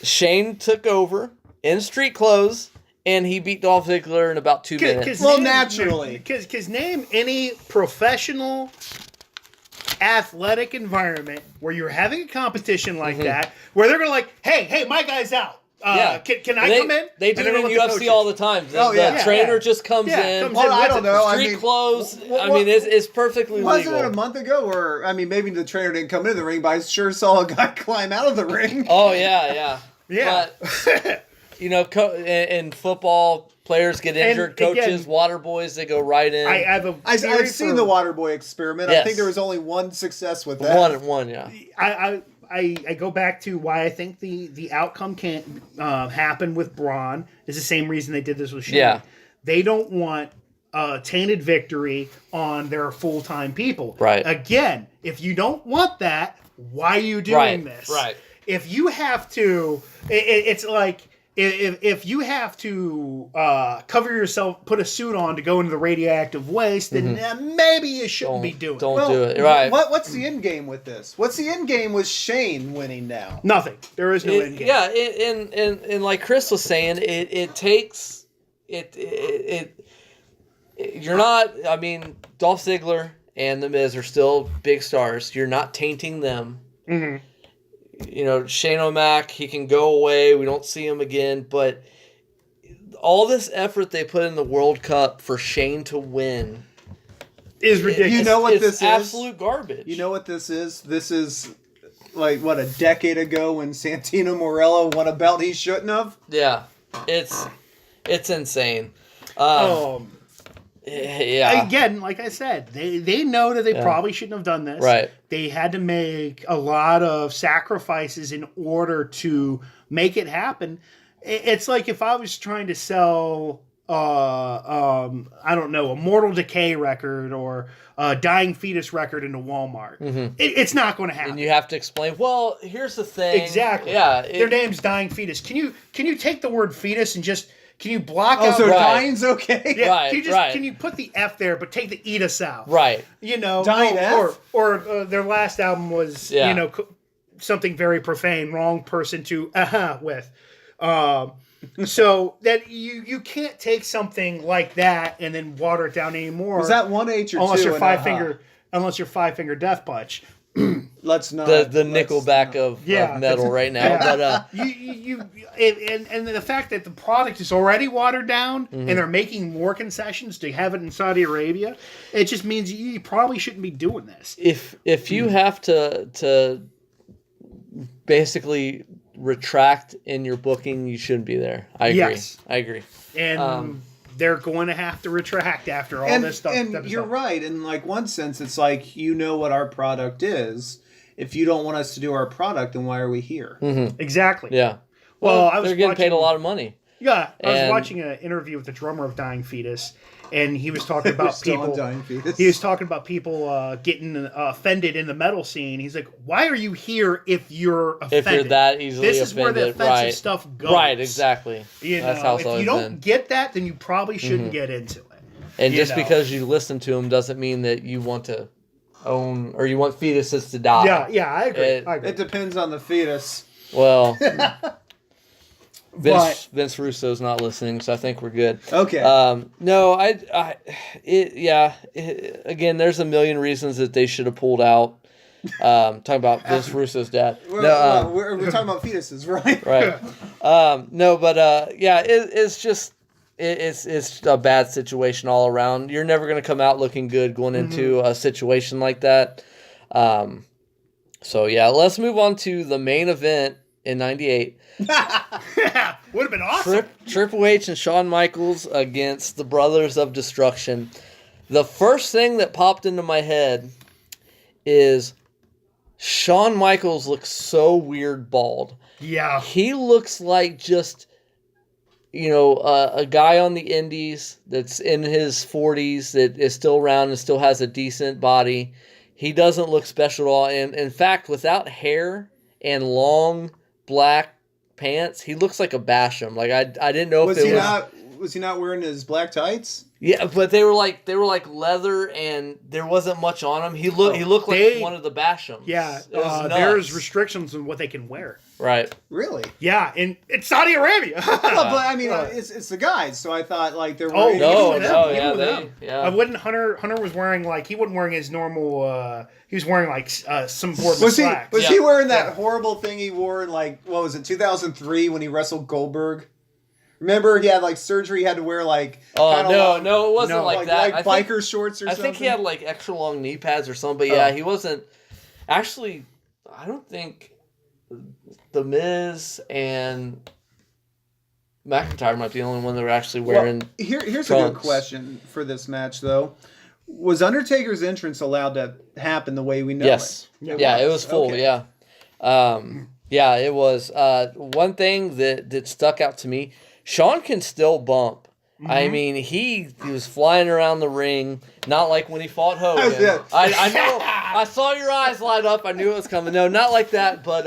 Shane took over in street clothes, and he beat Dolph Ziggler in about 2 minutes. Well, naturally. Because name any professional athletic environment where you're having a competition like that, where they're going to hey, my guy's out. Can I come in? They do And it in they're gonna let UFC all the time. The trainer just comes in. Well, I don't know. Street clothes. It's perfectly Wasn't legal. it a month ago where, maybe the trainer didn't come into the ring, but I sure saw a guy climb out of the ring. Oh, yeah. Yeah. But, in football, players get injured. Coaches, again, water boys, they go right in. I've seen the Waterboy experiment. Yes. I think there was only one success with that. One, yeah. I go back to why I think the outcome can't happen with Braun is the same reason they did this with Shane. Yeah. They don't want a tainted victory on their full-time people. Right. Again, if you don't want that, why are you doing this? Right. If you have to, it's like if you have to cover yourself, put a suit on to go into the radioactive waste, then maybe you shouldn't be doing it. Don't do it. Right. What's the end game with this? What's the end game with Shane winning now? Nothing. There is no end game. Yeah, and like Chris was saying, it takes you're not. I mean, Dolph Ziggler and The Miz are still big stars. You're not tainting them. Mm-hmm. Shane O'Mac, he can go away. We don't see him again. But all this effort they put in the World Cup for Shane to win is ridiculous. You know what it's this is? absolute garbage. You know what this is? This is a decade ago when Santino Morello won a belt he shouldn't have? Yeah. It's insane. Yeah. Again, like I said, they know that they probably shouldn't have done this. Right. They had to make a lot of sacrifices in order to make it happen. It's like if I was trying to sell, I don't know, a Mortal Decay record or a Dying Fetus record into Walmart. Mm-hmm. It's not going to happen. And you have to explain, well, here's the thing. Exactly. Yeah. Their name's Dying Fetus. Can you take the word fetus and just... Can you block out? So dying's okay. Yeah. Right. Can you put the F there, but take the etus out? Right. Dying F? Or their last album was something very profane. Wrong person to with. So that you can't take something like that and then water it down anymore. Was that 1H or unless 2? Unless you're five finger death punch. Let's not the Nickelback of metal right now. But and the fact that the product is already watered down and they're making more concessions to have it in Saudi Arabia, it just means you probably shouldn't be doing this. If you have to basically retract in your booking, you shouldn't be there. I agree. Yes. I agree. And they're going to have to retract after all this stuff. And you're right. In one sense, it's like, what our product is. If you don't want us to do our product, then why are we here? Mm-hmm. Exactly. Yeah. Well, they're getting paid a lot of money. Yeah. I was watching an interview with the drummer of Dying Fetus, and he was talking about people. He was talking about people getting offended in the metal scene. He's like, "Why are you here if you're offended? If you're that easily offended, this is where the offensive stuff goes. Right, exactly. That's how it's if you don't get that, then you probably shouldn't get into it. And just because you listen to them doesn't mean that you want to own or you want fetuses to die. Yeah, I agree. It depends on the fetus. Well. Vince Russo's not listening, so I think we're good. Okay. No, again, there's a million reasons that they should have pulled out. Talking about Vince Russo's dad. We're talking about fetuses, right? Right. No, but it's just it's a bad situation all around. You're never going to come out looking good going into a situation like that. So let's move on to the main event in '98. Would have been awesome. Triple H and Shawn Michaels against the Brothers of Destruction. The first thing that popped into my head is Shawn Michaels looks so weird bald. Yeah. He looks like just, a guy on the indies that's in his 40s that is still around and still has a decent body. He doesn't look special at all. And in fact, without hair and long black pants, he looks like a Basham. Like I didn't know if it was. Was he not wearing his black tights? Yeah, but they were like leather, and there wasn't much on him. He looked like one of the Bashams. Yeah, there's restrictions on what they can wear. Right. Really? Yeah, and it's Saudi Arabia. But I mean, it's the guys. So I thought like they're wearing. Yeah. Wouldn't Hunter was wearing he wasn't wearing his normal. He was wearing some form of slacks. Was he wearing that horrible thing he wore in what was it, 2003 when he wrestled Goldberg? Remember, he had surgery. He had to wear no, it wasn't like that. Like biker shorts or something. I think he had extra long knee pads or something. But yeah, he wasn't. Actually, I don't think The Miz and McIntyre might be the only one that were actually wearing. Here's a good question for this match, though. Was Undertaker's entrance allowed to happen the way we know it? Yeah, it was full. Okay. Yeah, yeah, it was. One thing that stuck out to me. Shawn can still bump. Mm-hmm. I mean, he was flying around the ring, not like when he fought Hogan. I know. I saw your eyes light up. I knew it was coming. No, not like that. But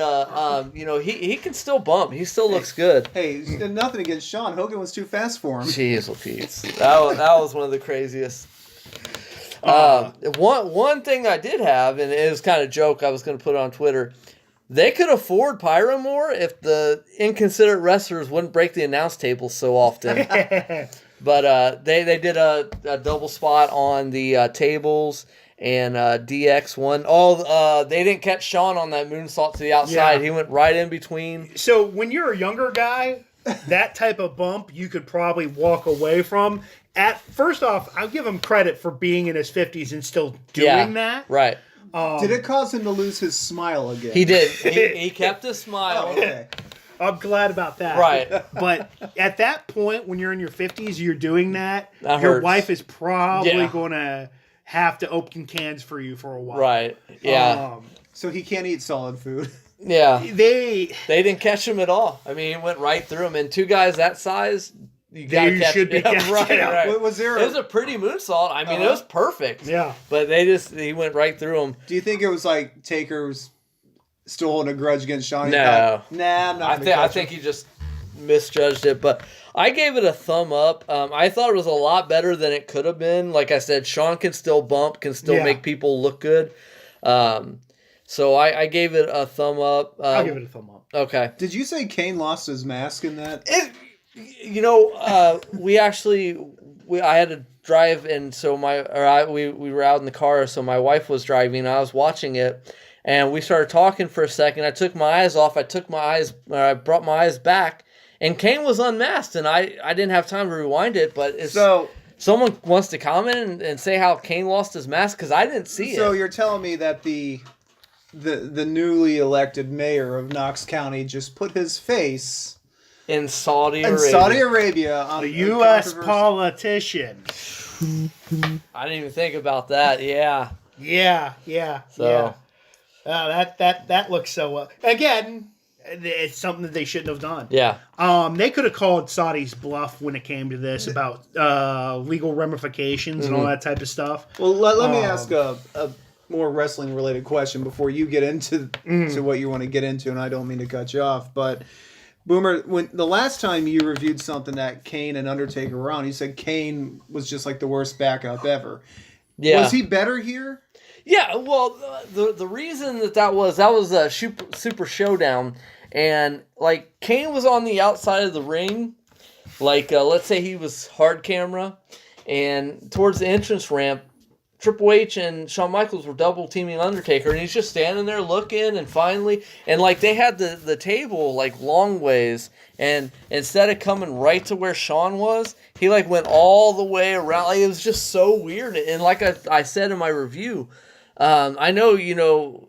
he can still bump. He still looks good. Hey, nothing against Shawn. Hogan was too fast for him. Jeez, Louise. That was one of the craziest. One thing I did have, and it was kind of a joke. I was going to put it on Twitter. They could afford Pyro more if the inconsiderate wrestlers wouldn't break the announce table so often. But they did a double spot on the tables, and DX won. They didn't catch Shawn on that moonsault to the outside. Yeah. He went right in between. So when you're a younger guy, that type of bump you could probably walk away from. First off, I'll give him credit for being in his 50s and still doing that. Right. Did it cause him to lose his smile again? He did. He kept his smile. Okay. I'm glad about that. Right. But at that point, when you're in your 50s, you're doing that your hurts. wife is probably going to have to open cans for you for a while. Right. Yeah. So he can't eat solid food. Yeah. They didn't catch him at all. I mean, he went right through him. And two guys that size... You should be catching. Right. It was a pretty moonsault. I mean, it was perfect. Yeah. But he went right through him. Do you think it was Taker was still holding a grudge against Shawn? No. I'm not. I think he just misjudged it. But I gave it a thumb up. I thought it was a lot better than it could have been. Like I said, Shawn can still bump, can still make people look good. So I gave it a thumb up. I'll give it a thumb up. Okay. Did you say Kane lost his mask in that? I had to drive, and so we were out in the car, so my wife was driving, and I was watching it, and we started talking for a second. I took my eyes off. I brought my eyes back, and Kane was unmasked, and I didn't have time to rewind it, but someone wants to comment and say how Kane lost his mask, because I didn't see it. So you're telling me that the newly elected mayor of Knox County just put his face... In Saudi Arabia on a U.S. politician. I didn't even think about that. Yeah. So that looks so. Again, it's something that they shouldn't have done. Yeah. They could have called Saudi's bluff when it came to this about legal ramifications and all that type of stuff. Well, let me ask a more wrestling related question before you get into to what you want to get into, and I don't mean to cut you off, but. Boomer, when the last time you reviewed something that Kane and Undertaker were on, you said Kane was just the worst backup ever. Yeah. Was he better here? Yeah, well, the reason that was a super showdown, and Kane was on the outside of the ring, let's say he was hard camera, and towards the entrance ramp, Triple H and Shawn Michaels were double teaming Undertaker, and he's just standing there looking, and finally, and they had the table long ways, and instead of coming right to where Shawn was, he went all the way around. It was just so weird. And like I said in my review, I know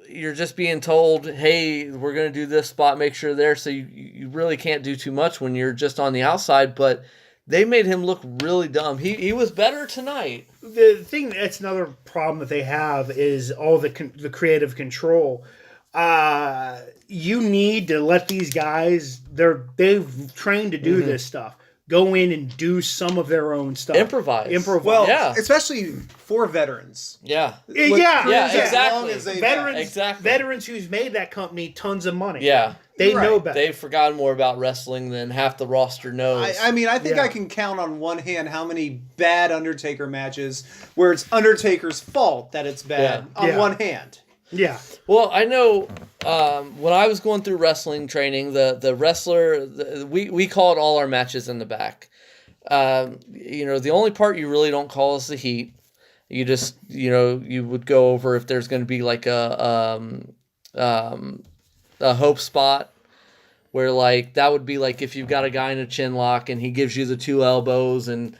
you're just being told, hey, we're gonna do this spot, make sure there, so you really can't do too much when you're just on the outside, but. They made him look really dumb. He was better tonight. The thing that's another problem that they have is all the creative control. you need to let these guys, they've trained to do this stuff. Go in and do some of their own stuff. Improvise. Well, yeah. especially for veterans. Yeah. Exactly. Veterans, veterans who's made that company tons of money. Yeah. They know better. They've forgotten more about wrestling than half the roster knows. I mean, I think I can count on one hand how many bad Undertaker matches where it's Undertaker's fault that it's bad on one hand. Yeah. Well, I know when I was going through wrestling training, the wrestler, we called all our matches in the back. The only part you really don't call is the heat. You just, you would go over if there's going to be like a hope spot where like that would be like if you've got a guy in a chin lock and he gives you the 2 elbows and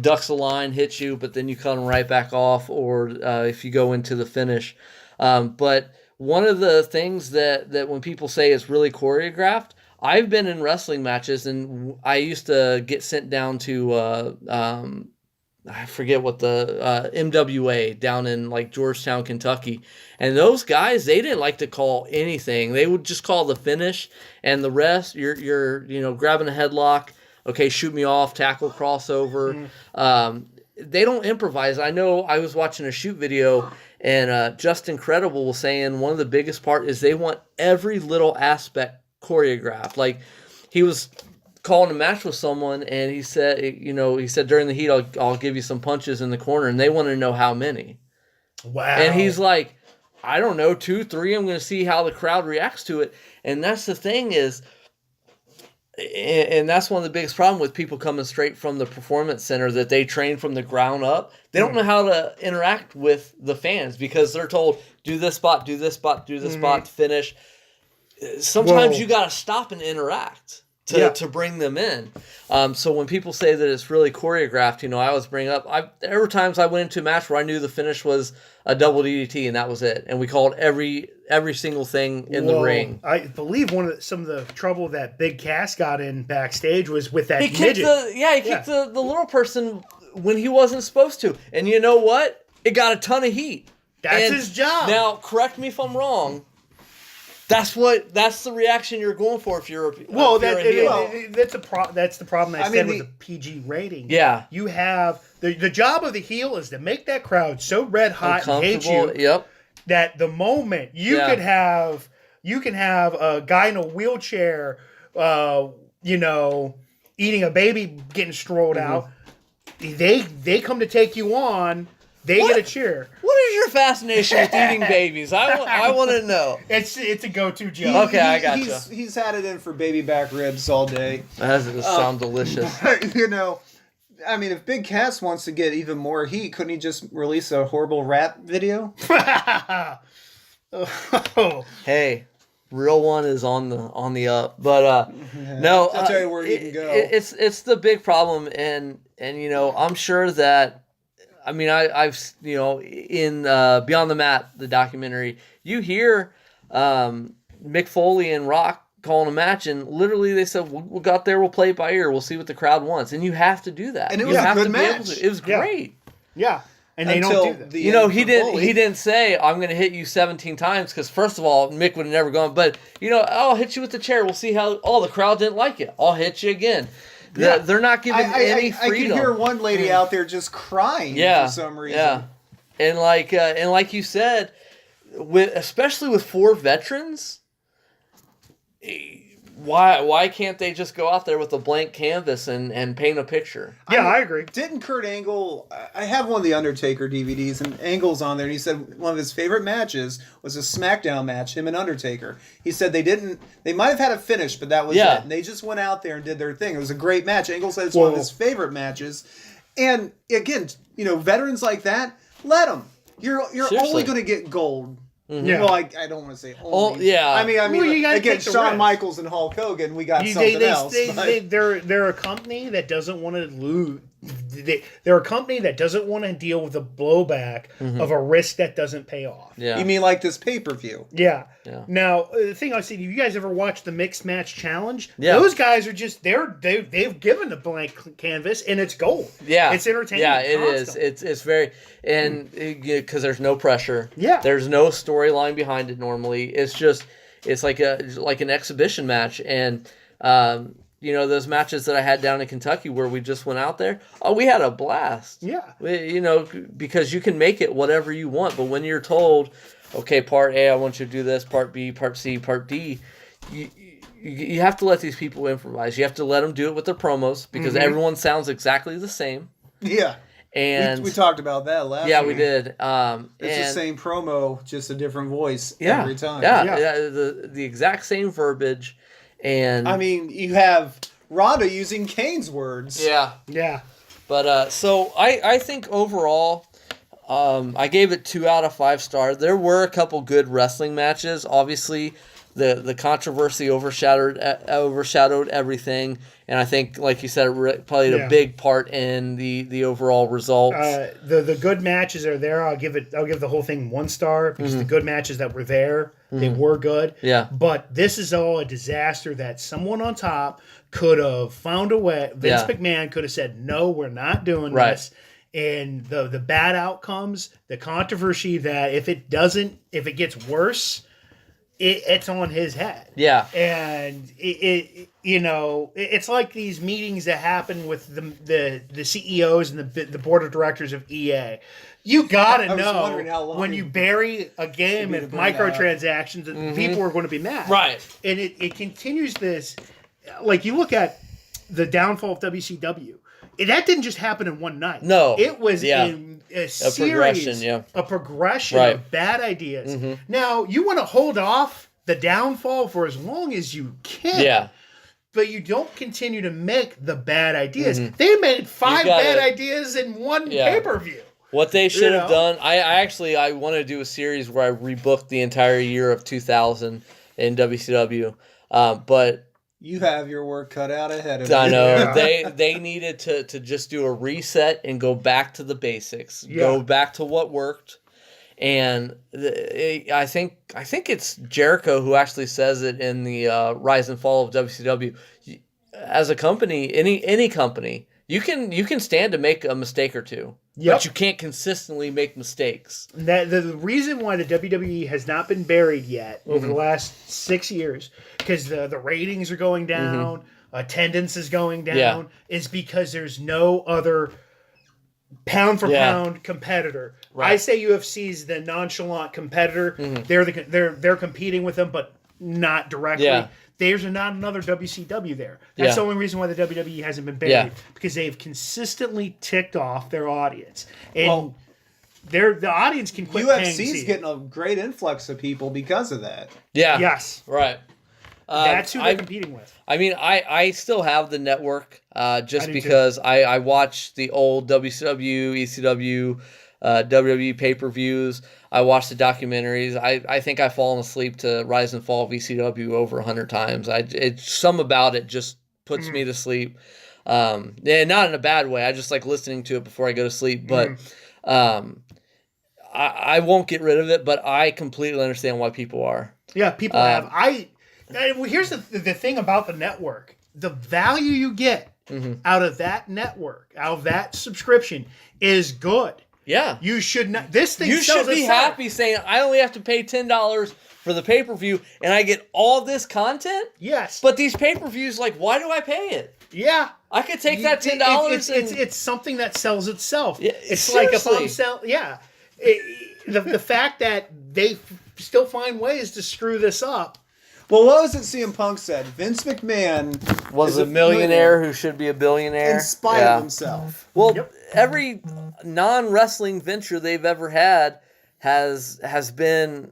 ducks a line, hits you, but then you cut him right back off, or if you go into the finish. But one of the things that when people say it's really choreographed, I've been in wrestling matches and I used to get sent down to I forget what the MWA down in like Georgetown, Kentucky. And those guys, they didn't like to call anything. They would just call the finish, and the rest, you're grabbing a headlock. Okay, shoot me off, tackle, crossover. They don't improvise. I know I was watching a shoot video, and Justin Credible was saying one of the biggest part is they want every little aspect choreographed. Like he was calling a match with someone, and he said during the heat, I'll give you some punches in the corner, and they want to know how many. Wow. And he's like, I don't know, 2, 3. I'm going to see how the crowd reacts to it. And that's the thing is, and that's one of the biggest problem with people coming straight from the performance center, that they train from the ground up. They don't know how to interact with the fans because they're told, do this spot, do this spot, do this spot to finish. Sometimes you got to stop and interact to bring them in. So when people say that it's really choreographed, I always bring up, there were times I went into a match where I knew the finish was a double DDT and that was it. And we called every single thing in the ring. I believe some of the trouble that Big Cass got in backstage was with that midget. He kicked the little person when he wasn't supposed to. And you know what? It got a ton of heat. That's his job. Now, correct me if I'm wrong. That's the reaction you're going for if you're a heel. That's the problem I said with the PG rating. Yeah. You have the job of the heel is to make that crowd so red hot and hate you that the moment you can have a guy in a wheelchair eating a baby getting strolled out, they come to take you on. They get a cheer. What is your fascination with eating babies? I want to know. It's a go-to joke. Okay, I gotcha. He's had it in for baby back ribs all day. That does sound delicious. I mean, if Big Cass wants to get even more heat, couldn't he just release a horrible rat video? Hey, real one is on the up, but no. I'll tell you where you can go. It's the big problem, and I'm sure that. I mean, I've in Beyond the Mat, the documentary, you hear Mick Foley and Rock calling a match, and literally they said, "We'll go out there, we'll play it by ear, we'll see what the crowd wants," and you have to do that. And it was a good match. It was great. Yeah, and they don't do that. He didn't say, "I'm going to hit you 17 times," because first of all, Mick would have never gone. But I'll hit you with the chair. We'll see how. Oh, the crowd didn't like it. I'll hit you again. Yeah. They're not giving any freedom. I can hear one lady out there just crying for some reason. Yeah, and like you said, especially with 4 veterans, why can't they just go out there with a blank canvas and paint a picture? Yeah, I agree. Didn't Kurt Angle? I have one of the Undertaker DVDs, and Angle's on there, and he said one of his favorite matches was a SmackDown match, him and Undertaker. He said they might have had a finish, but that was it. And they just went out there and did their thing. It was a great match. Angle said it's one of his favorite matches. And again, veterans like that, let them. You're only going to get gold. Mm-hmm. Yeah. Well, I don't want to say only. Yeah. I mean, again, Shawn Michaels and Hulk Hogan, we got something else. They're a company that doesn't want to lose. they're a company that doesn't want to deal with the blowback of a risk that doesn't pay off. Yeah. You mean like this pay-per-view? Yeah. Yeah. Now, the thing I see, you guys ever watch the Mixed Match Challenge? Yeah. Those guys are just they've given a blank canvas and it's gold. Yeah. It's entertaining. Yeah, it is. constantly. It's very, and because there's no pressure. Yeah. There's no storyline behind it normally. It's like an exhibition match, and those matches that I had down in Kentucky where we just went out there, we had a blast. Yeah. Because you can make it whatever you want, but when you're told, okay, part A, I want you to do this, part B, part C, part D, you have to let these people improvise. You have to let them do it with their promos because everyone sounds exactly the same. Yeah. And we talked about that last yeah, week. we did. It's the same promo, just a different voice every time. Yeah, the exact same verbiage. And I mean, you have Ronda using Kane's words. Yeah. Yeah. But so I think overall, I gave it 2 out of 5 stars. There were a couple good wrestling matches. Obviously, the controversy overshadowed everything, and I think, like you said, it played a big part in the overall results. The good matches are there. I'll give the whole thing 1 star because the good matches that were there, they were good. Yeah. But this is all a disaster that someone on top could have found a way. Vince McMahon could have said, "No, we're not doing this." And the bad outcomes, the controversy that if it gets worse, it's on his head. Yeah. And it's like these meetings that happen with the CEOs and the board of directors of EA. You gotta know when you bury a game of microtransactions that people are going to be mad. Right. And it continues this. Like you look at the downfall of WCW. That didn't just happen in one night. No. It was in a series, a progression of bad ideas. Now, you want to hold off the downfall for as long as you can. Yeah. But you don't continue to make the bad ideas. They made 5 bad ideas in one pay-per-view. What they should have done, I want to do a series where I rebooked the entire year of 2000 in WCW. But you have your work cut out ahead of you. I know. They needed to just do a reset and go back to the basics. Yeah. Go back to what worked. And I think it's Jericho who actually says it in the Rise and Fall of WCW. As a company, any company, you can stand to make a mistake or two. Yep. But you can't consistently make mistakes. The reason why the WWE has not been buried yet over the last 6 years, because the ratings are going down, attendance is going down, is because there's no other pound for pound competitor. Right. I say UFC is the nonchalant competitor. They're competing with them, but not directly. Yeah. There's not another WCW there. That's the only reason why the WWE hasn't been buried, because they've consistently ticked off their audience, and the audience can quit. UFC's getting a great influx of people because of that. Yeah. Yes. Right. That's who they're competing with. I mean, I still have the network just because I watch the old WCW, ECW, WWE pay-per-views. I watch the documentaries. I think I've fallen asleep to Rise and Fall of ECW over 100 times. Some about it just puts me to sleep. Not in a bad way. I just like listening to it before I go to sleep. But I won't get rid of it, but I completely understand why people are. Yeah, people have. Here's the thing about the network. The value you get out of that network, out of that subscription, is good. Yeah. You should not. This thing. You should be happy saying, I only have to pay $10 for the pay-per-view and I get all this content? Yes. But these pay-per-views, like, why do I pay it? Yeah. I could take that $10 it's something that sells itself. Yeah, it's seriously. like if I'm selling. Yeah. The fact that they still find ways to screw this up. Well, what was it CM Punk said? Vince McMahon was a millionaire who should be a billionaire. In spite of himself. Well, every non-wrestling venture they've ever had has been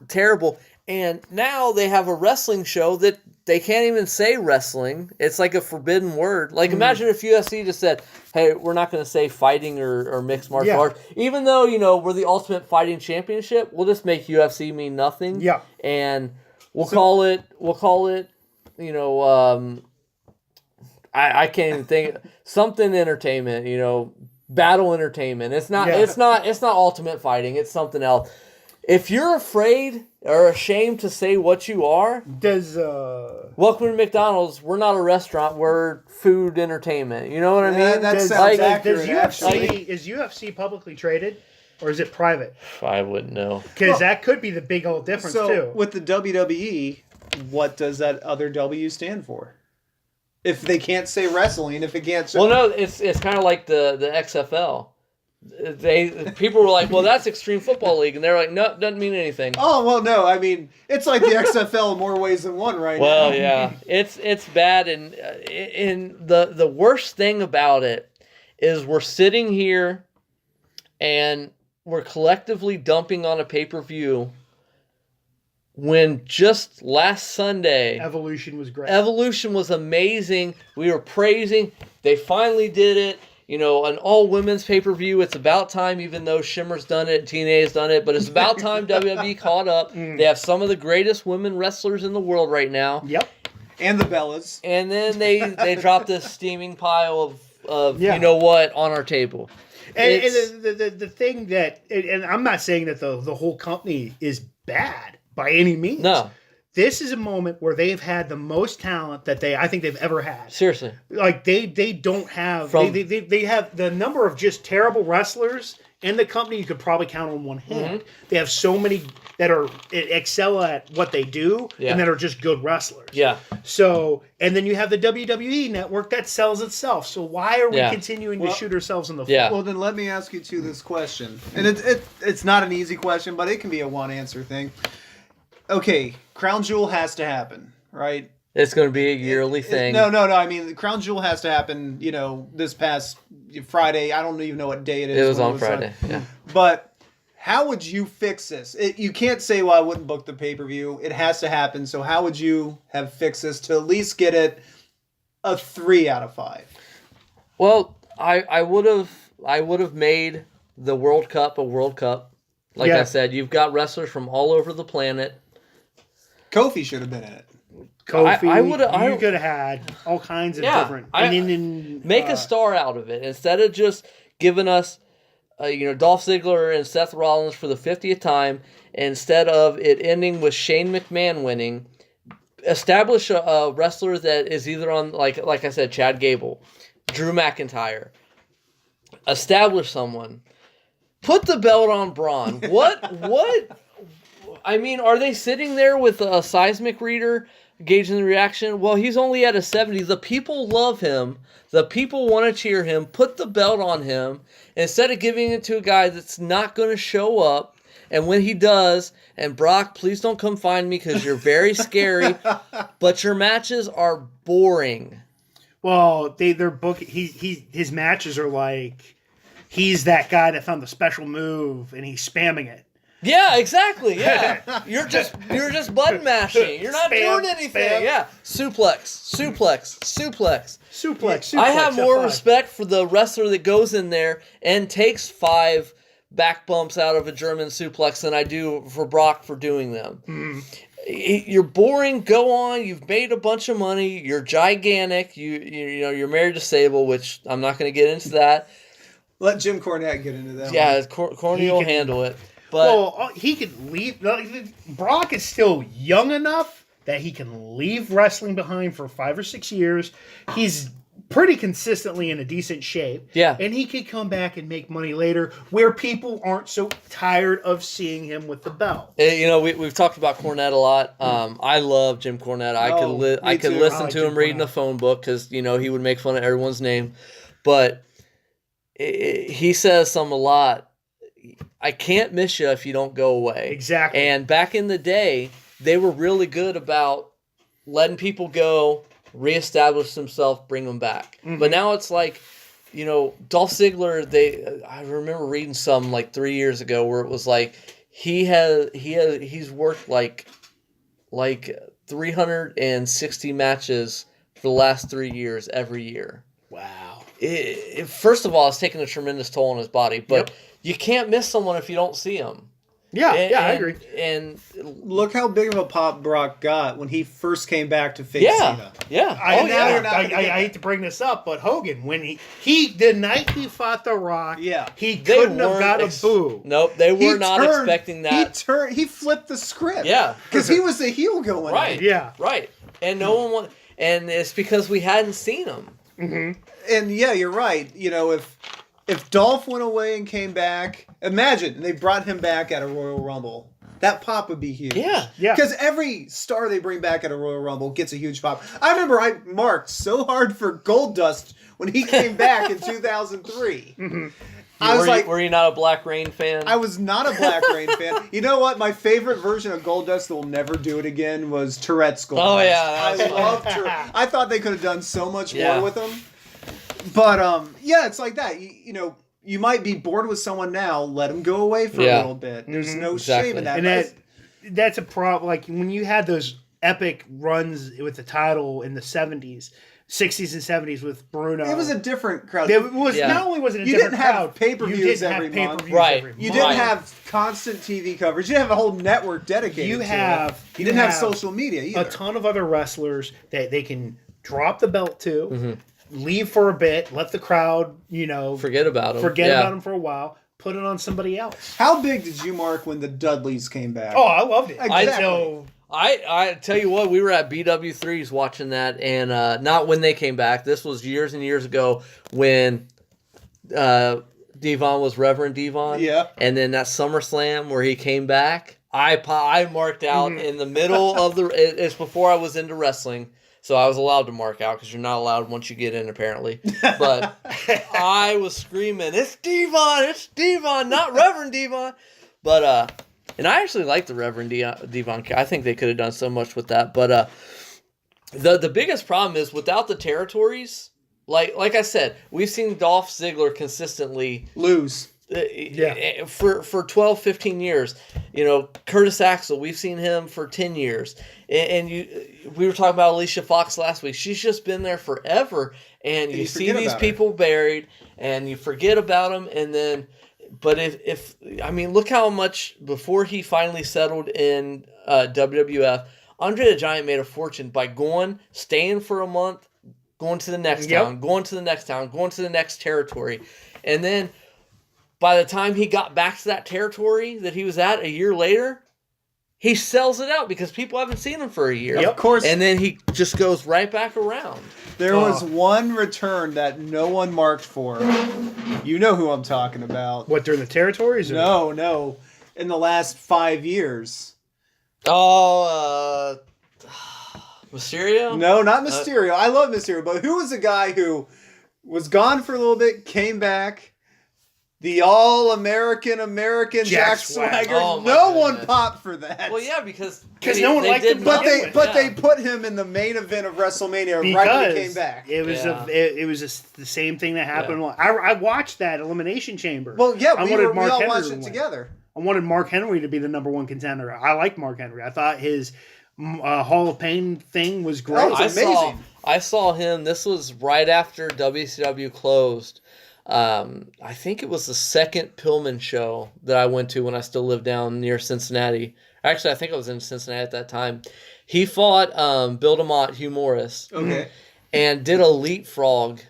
terrible. And now they have a wrestling show that they can't even say wrestling. It's like a forbidden word. Like, imagine if UFC just said, hey, we're not going to say fighting or mixed martial arts. Even though, we're the Ultimate Fighting Championship, we'll just make UFC mean nothing. Yeah. And we'll call it, I I can't even think something entertainment, battle entertainment. It's not ultimate fighting, it's something else. If you're afraid or ashamed to say what you are, welcome to McDonald's. We're not a restaurant, we're food entertainment. You know what I mean? That sounds accurate, is UFC publicly traded? Or is it private? I wouldn't know. Because that could be the big old difference, too. With the WWE, what does that other W stand for? If they can't say wrestling, if it can't say... Well, no, it's kind of like the XFL. People were like, well, that's Extreme Football League. And they're like, no, it doesn't mean anything. Oh, well, no. I mean, it's like the XFL in more ways than one right now. Well, yeah. It's bad. And the worst thing about it is we're sitting here and we're collectively dumping on a pay-per-view when just last Sunday... Evolution was great. Evolution was amazing. We were praising. They finally did it. An all-women's pay-per-view. It's about time, even though Shimmer's done it, TNA's done it, but it's about time WWE caught up. They have some of the greatest women wrestlers in the world right now. Yep. And the Bellas. And then they dropped this steaming pile of you know what, on our table. And the thing that, and I'm not saying that the whole company is bad by any means. No. This is a moment where they've had the most talent that I think they've ever had. Seriously. Like they don't have they have the number of just terrible wrestlers in the company you could probably count on one hand. Mm-hmm. They have so many that excel at what they do and that are just good wrestlers. Yeah. So, and then you have the WWE network that sells itself. So why are we continuing to shoot ourselves in the foot? Yeah. Well, then let me ask you this question. And it's not an easy question, but it can be a one answer thing. Okay, Crown Jewel has to happen, right? It's going to be a yearly thing. No. I mean, the Crown Jewel has to happen, this past Friday. I don't even know what day it is. It was on Friday, yeah. But how would you fix this? You can't say, well, I wouldn't book the pay-per-view. It has to happen. So how would you have fixed this to at least get it a 3 out of 5? Well, I would have made the World Cup a World Cup. Like I said, you've got wrestlers from all over the planet. Kofi should have been in it. Kofi, you could have had all kinds of different. Make a star out of it instead of just giving us, Dolph Ziggler and Seth Rollins for the 50th time. Instead of it ending with Shane McMahon winning, establish a wrestler that is either on like I said, Chad Gable, Drew McIntyre. Establish someone. Put the belt on Braun. What? I mean, are they sitting there with a seismic reader gauging the reaction? Well, he's only at a 70. The people love him. The people want to cheer him. Put the belt on him instead of giving it to a guy that's not going to show up. And when he does, and Brock, please don't come find me because you're very scary, but your matches are boring. Well, they're booking. His matches are like he's that guy that found the special move and he's spamming it. Yeah, exactly. Yeah, you're just button mashing. You're not doing anything. Spam. Yeah, suplex. I have more respect for the wrestler that goes in there and takes 5 back bumps out of a German suplex than I do for Brock for doing them. You're boring. Go on. You've made a bunch of money. You're gigantic. You're married to Sable, which I'm not going to get into that. Let Jim Cornette get into that. Yeah, Corny will handle it. But he could leave. Brock is still young enough that he can leave wrestling behind for 5 or 6 years. He's pretty consistently in a decent shape. Yeah. And he could come back and make money later where people aren't so tired of seeing him with the belt. We've talked about Cornette a lot. I love Jim Cornette. I could listen to him reading a phone book because, he would make fun of everyone's name. But he says a lot. I can't miss you if you don't go away. Exactly. And back in the day, they were really good about letting people reestablish themselves, bring them back. Mm-hmm. But now it's like, Dolph Ziggler. I remember reading some like 3 years ago where it was like he's worked like 360 matches for the last 3 years every year. Wow. First of all, it's taken a tremendous toll on his body, but. Yep. You can't miss someone if you don't see them. Yeah, I agree. And look how big of a pop Brock got when he first came back to face Cena. Yeah. I hate to bring this up, but Hogan, when he the night he fought The Rock, he couldn't have got a boo. Nope, they were not expecting that. He flipped the script. Yeah, because he was the heel going. Right. Yeah. Right. And no one wanted, and it's because we hadn't seen him. Mm-hmm. And yeah, you're right. You know, if Dolph went away and came back, imagine they brought him back at a Royal Rumble. That pop would be huge. Yeah. Because every star they bring back at a Royal Rumble gets a huge pop. I remember I marked so hard for Goldust when he came back in 2003. Mm-hmm. I was were you not a Black Rain fan? I was not a Black Rain fan. You know what? My favorite version of Goldust that will never do it again was Tourette's Goldust. Oh yeah, I love Tourette. I thought they could have done so much more with him. But yeah, it's like that. You know, you might be bored with someone now. Let them go away for a little bit. There's no shame in that. And that's a problem. Like when you had those epic runs with the title in the 70s. 60s and 70s with Bruno. It was a different crowd. It was not only was it a different crowd. You didn't have pay-per-views every month. Right. You didn't have constant TV coverage. You didn't have a whole network dedicated to it. You didn't have social media either. A ton of other wrestlers that they can drop the belt to, leave for a bit, let the crowd, forget about them. Forget about them for a while. Put it on somebody else. How big did you mark when the Dudleys came back? Oh, I loved it. Exactly. I tell you what, we were at BW3s watching that, and not when they came back. This was years and years ago when Devon was Reverend Devon. Yeah. And then that SummerSlam where he came back, I marked out in the middle of the. It's before I was into wrestling, so I was allowed to mark out because you're not allowed once you get in apparently. But I was screaming, "It's Devon, not Reverend Devon!" But and I actually like the Reverend Devon. I think they could have done so much with that. But the biggest problem is without the territories. Like I said, we've seen Dolph Ziggler consistently lose. For 12, 15 years. Curtis Axel, we've seen him for 10 years. And we were talking about Alicia Fox last week. She's just been there forever. And you see these people buried, and you forget about them, and then... But if look how much before he finally settled in WWF, Andre the Giant made a fortune by staying for a month, going to the next town, going to the next town, going to the next territory, and then by the time he got back to that territory that he was at a year later, he sells it out because people haven't seen him for a year. Of course, and then he just goes right back around. There was one return that no one marked for. You know who I'm talking about. What, during the territories? No. In the last 5 years. Oh, Mysterio? No, not Mysterio. I love Mysterio. But who was the guy who was gone for a little bit, came back? The all-American Jack Swagger. Oh, no one popped for that. Well, yeah, because no one liked him. But they put him in the main event of WrestleMania right when he came back. It was the same thing that happened. Yeah. I watched that Elimination Chamber. Well, yeah, we all watched it together. I wanted Mark Henry to be the number one contender. I like Mark Henry. I thought his Hall of Pain thing was great. That was amazing. I saw him. This was right after WCW closed. I think it was the second Pillman show that I went to when I still lived down near Cincinnati. Actually, I think I was in Cincinnati at that time. He fought Bill DeMott, Hugh Morris, and did a leapfrog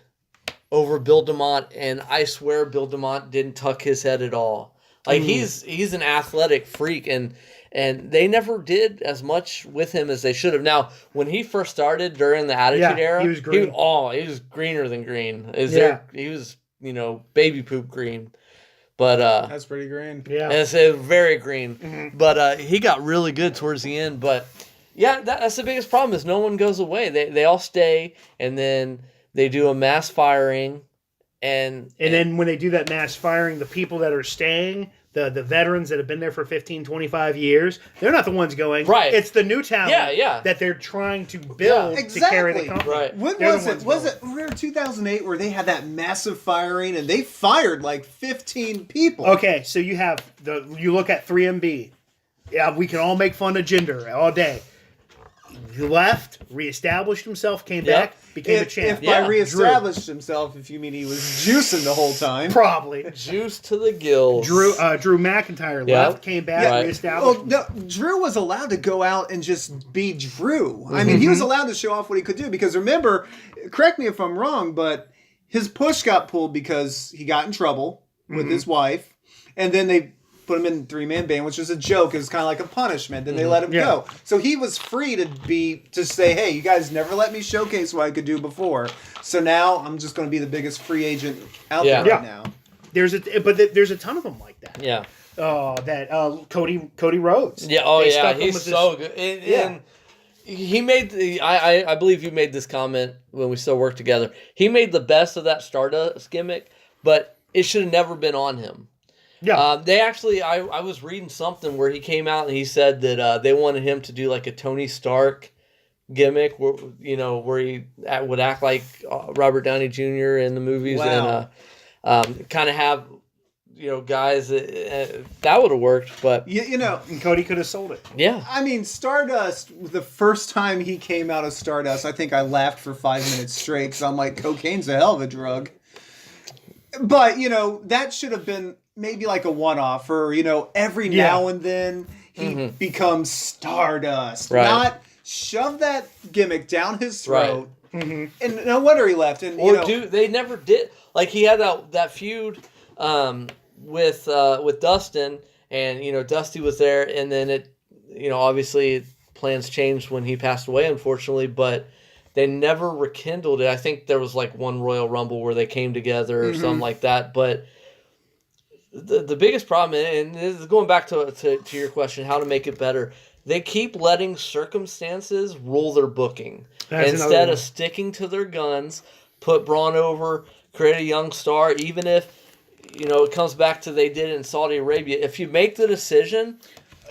over Bill DeMott, and I swear Bill DeMott didn't tuck his head at all. Like he's an athletic freak, and they never did as much with him as they should have. Now, when he first started during the Attitude Era, he was green. He was greener than green. He was baby poop green. But that's pretty green. Yeah, it's very green. But he got really good towards the end. But yeah, that's the biggest problem is no one goes away. They all stay, and then they do a mass firing, and then when they do that mass firing, the people that are staying, the veterans that have been there for 15, 25 years, they're not the ones going. Right. It's the new talent that they're trying to build to carry the company. Right. When was it? Was it 2008 where they had that massive firing and they fired like 15 people? Okay, so you look at 3MB. Yeah, we can all make fun of gender all day. He left, reestablished himself, came back, became a champ. If by reestablished himself, if you mean he was juicing the whole time. Probably. Juice to the gills. Drew McIntyre left, came back, reestablished. Well, no, Drew was allowed to go out and just be Drew. I mean, he was allowed to show off what he could do because remember, correct me if I'm wrong, but his push got pulled because he got in trouble with his wife, and then they put him in 3-man band, which was a joke. It was kind of like a punishment. Then they let him go. So he was free to say, hey, you guys never let me showcase what I could do before. So now I'm just going to be the biggest free agent out there right now. There's a ton of them like that. Yeah. Cody Rhodes. Yeah. Oh yeah. He's so good. And he made I believe you made this comment when we still worked together. He made the best of that Stardust gimmick, but it should have never been on him. Yeah, they actually. I was reading something where he came out and he said that they wanted him to do like a Tony Stark gimmick, where he would act like Robert Downey Jr. in the movies and kind of have guys that would have worked, but and Cody could have sold it. Yeah, I mean Stardust. The first time he came out of Stardust, I think I laughed for 5 minutes straight because I'm like, cocaine's a hell of a drug. But that should have been maybe like a one-off, or every now and then he becomes Stardust, not shove that gimmick down his throat. And no wonder he left. And they never did. Like he had that feud with Dustin, and Dusty was there, and then it obviously plans changed when he passed away, unfortunately, but they never rekindled it. I think there was like one Royal Rumble where they came together or something like that, but the biggest problem, and this is going back to your question, how to make it better, they keep letting circumstances rule their booking. Instead of sticking to their guns, put Braun over, create a young star, even if, it comes back to they did it in Saudi Arabia. If you make the decision,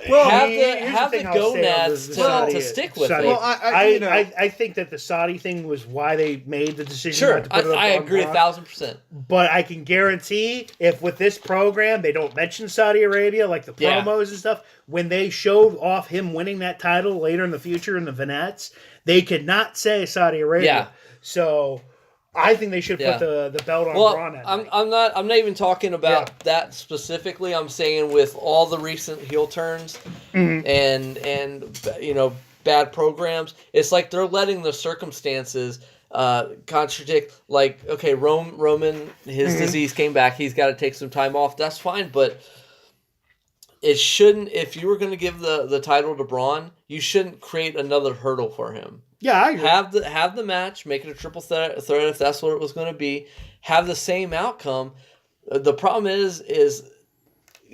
have the gonads to stick with it. Well, I think that the Saudi thing was why they made the decision. Sure, I agree 1,000%. But I can guarantee, if with this program they don't mention Saudi Arabia, like the promos and stuff, when they showed off him winning that title later in the future in the vignettes, they could not say Saudi Arabia. Yeah. So I think they should put the belt on Braun. I'm not even talking about that specifically. I'm saying with all the recent heel turns and bad programs, it's like they're letting the circumstances contradict. Like, okay, Roman, his disease came back. He's got to take some time off. That's fine, but it shouldn't. If you were going to give the title to Braun, you shouldn't create another hurdle for him. Yeah, I agree. Have the match, make it a triple threat if that's what it was going to be. Have the same outcome. The problem is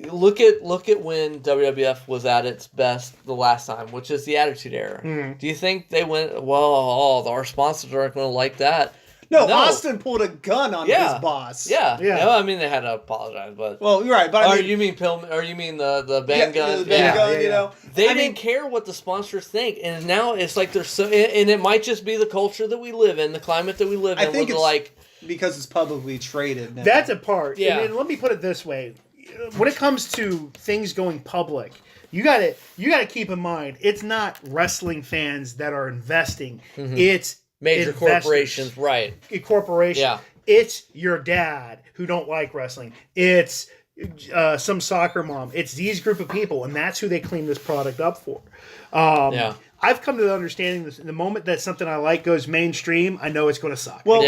look at when WWF was at its best the last time, which is the Attitude Era. Do you think they went, our sponsors aren't going to like that? No, Austin pulled a gun on his boss. Yeah. I mean, they had to apologize, but you're right. But you mean the band gun? The band gun. They didn't care what the sponsors think, and now it's like they're so. And it might just be the culture that we live in, the climate that we live in. I think it's because it's publicly traded now. That's a part. Yeah. And let me put it this way: when it comes to things going public, you gotta keep in mind it's not wrestling fans that are investing. It's major investors. Corporations, right? Corporations. Yeah. It's your dad who don't like wrestling. It's some soccer mom. It's these group of people, and that's who they clean this product up for. I've come to the understanding that the moment that something I like goes mainstream, I know it's going to suck. Well,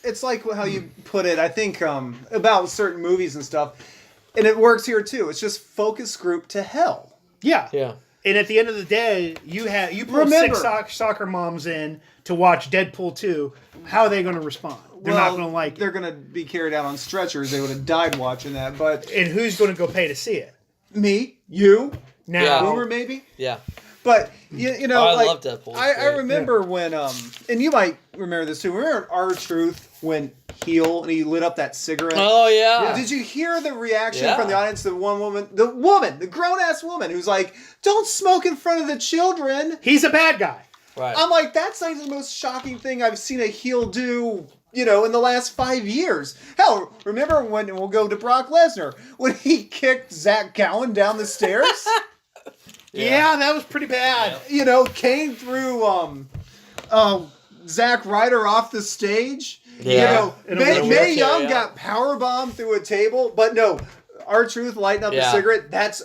it's like how you put it. I think about certain movies and stuff, and it works here too. It's just focus group to hell. Yeah. Yeah. And at the end of the day, you put 6 soccer moms in to watch Deadpool 2. How are they going to respond? They're not going to like it. They're going to be carried out on stretchers. They would have died watching that. And who's going to go pay to see it? Me, you, now, Boomer, maybe. Yeah. But I love Deadpool. I remember when and you might remember this too. Remember R-Truth went heel and he lit up that cigarette? Oh yeah. Did you hear the reaction from the audience? The grown ass woman who's like, "Don't smoke in front of the children." He's a bad guy. Right. I'm like, that's like the most shocking thing I've seen a heel do, in the last 5 years. Hell, remember when, we'll go to Brock Lesnar, when he kicked Zach Gowen down the stairs? Yeah, that was pretty bad. You know, Kane threw Zack Ryder off the stage. Yeah. You know, Mae Young got powerbombed through a table, but no, R-Truth lighting up a cigarette. That's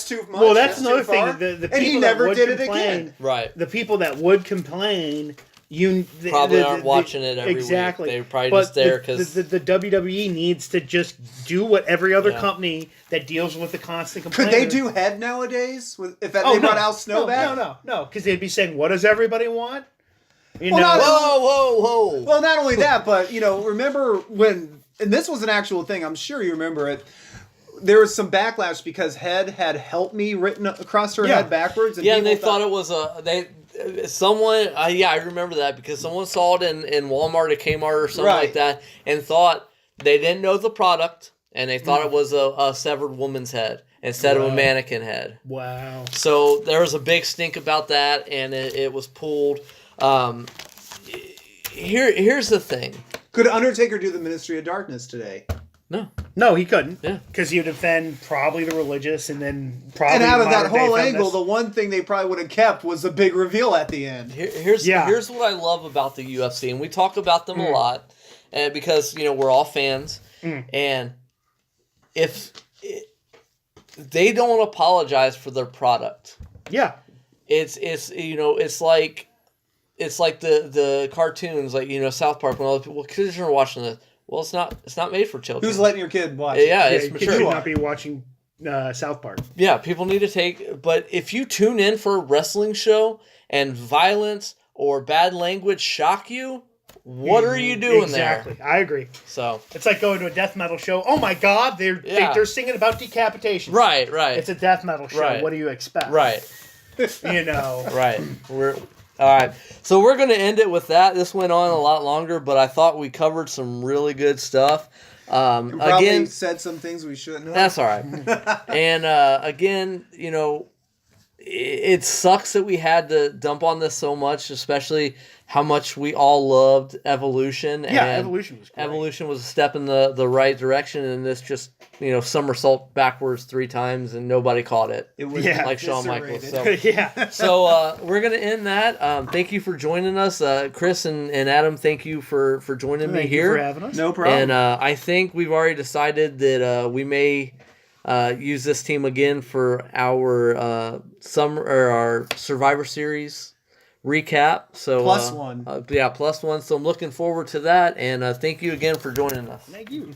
too much. Well, that's another too far. thing. The and he people never that would did complain, it again. Right. The people that would complain, probably aren't watching it every week. They're probably just there because the WWE needs to just do what every other company that deals with the constant complaint. Could they do head nowadays if they brought Al Snow back? No, because they'd be saying, "What does everybody want?" You Well, know, whoa. Well, not only that, but you know, remember when? And this was an actual thing. I'm sure you remember it. There was some backlash because Head had "Help Me" written across her head backwards. And and they thought it was someone. I remember that because someone saw it in Walmart or Kmart or something like that and thought they didn't know the product and they thought it was a severed woman's head instead of a mannequin head. Wow. So there was a big stink about that and it was pulled. Here's the thing. Could Undertaker do the Ministry of Darkness today? No, he couldn't. Yeah. Because he would offend probably the religious and then probably. And out of that modern-day whole feminists. angle, the one thing they probably would have kept was the big reveal at the end. Here's what I love about the UFC, and we talk about them a lot, because we're all fans, and if they don't apologize for their product, it's like the cartoons, like South Park when all the people, kids are watching this. Well, it's not made for children. Who's letting your kid watch? Yeah, kids it's should mature. not be watching South Park. Yeah, people need to take. But if you tune in for a wrestling show and violence or bad language shock you, what are you doing there? Exactly, I agree. So it's like going to a death metal show. Oh my God, they're singing about decapitation. Right. It's a death metal show. Right. What do you expect? Right. Right. All right, so we're going to end it with that. This went on a lot longer, but I thought we covered some really good stuff. Probably said some things we shouldn't have. That's all right. And again, it sucks that we had to dump on this so much, especially how much we all loved Evolution. Yeah, and Evolution was great. Evolution was a step in the right direction, and this just somersault backwards 3 times and nobody caught it. It was like Shawn Michaels. So, yeah. So we're gonna end that. Thank you for joining us, Chris and Adam. Thank you for joining me here. Thank you for having us. No problem. And I think we've already decided that we may use this team again for our our Survivor Series recap. So +1. +1. So I'm looking forward to that. And thank you again for joining us. Thank you.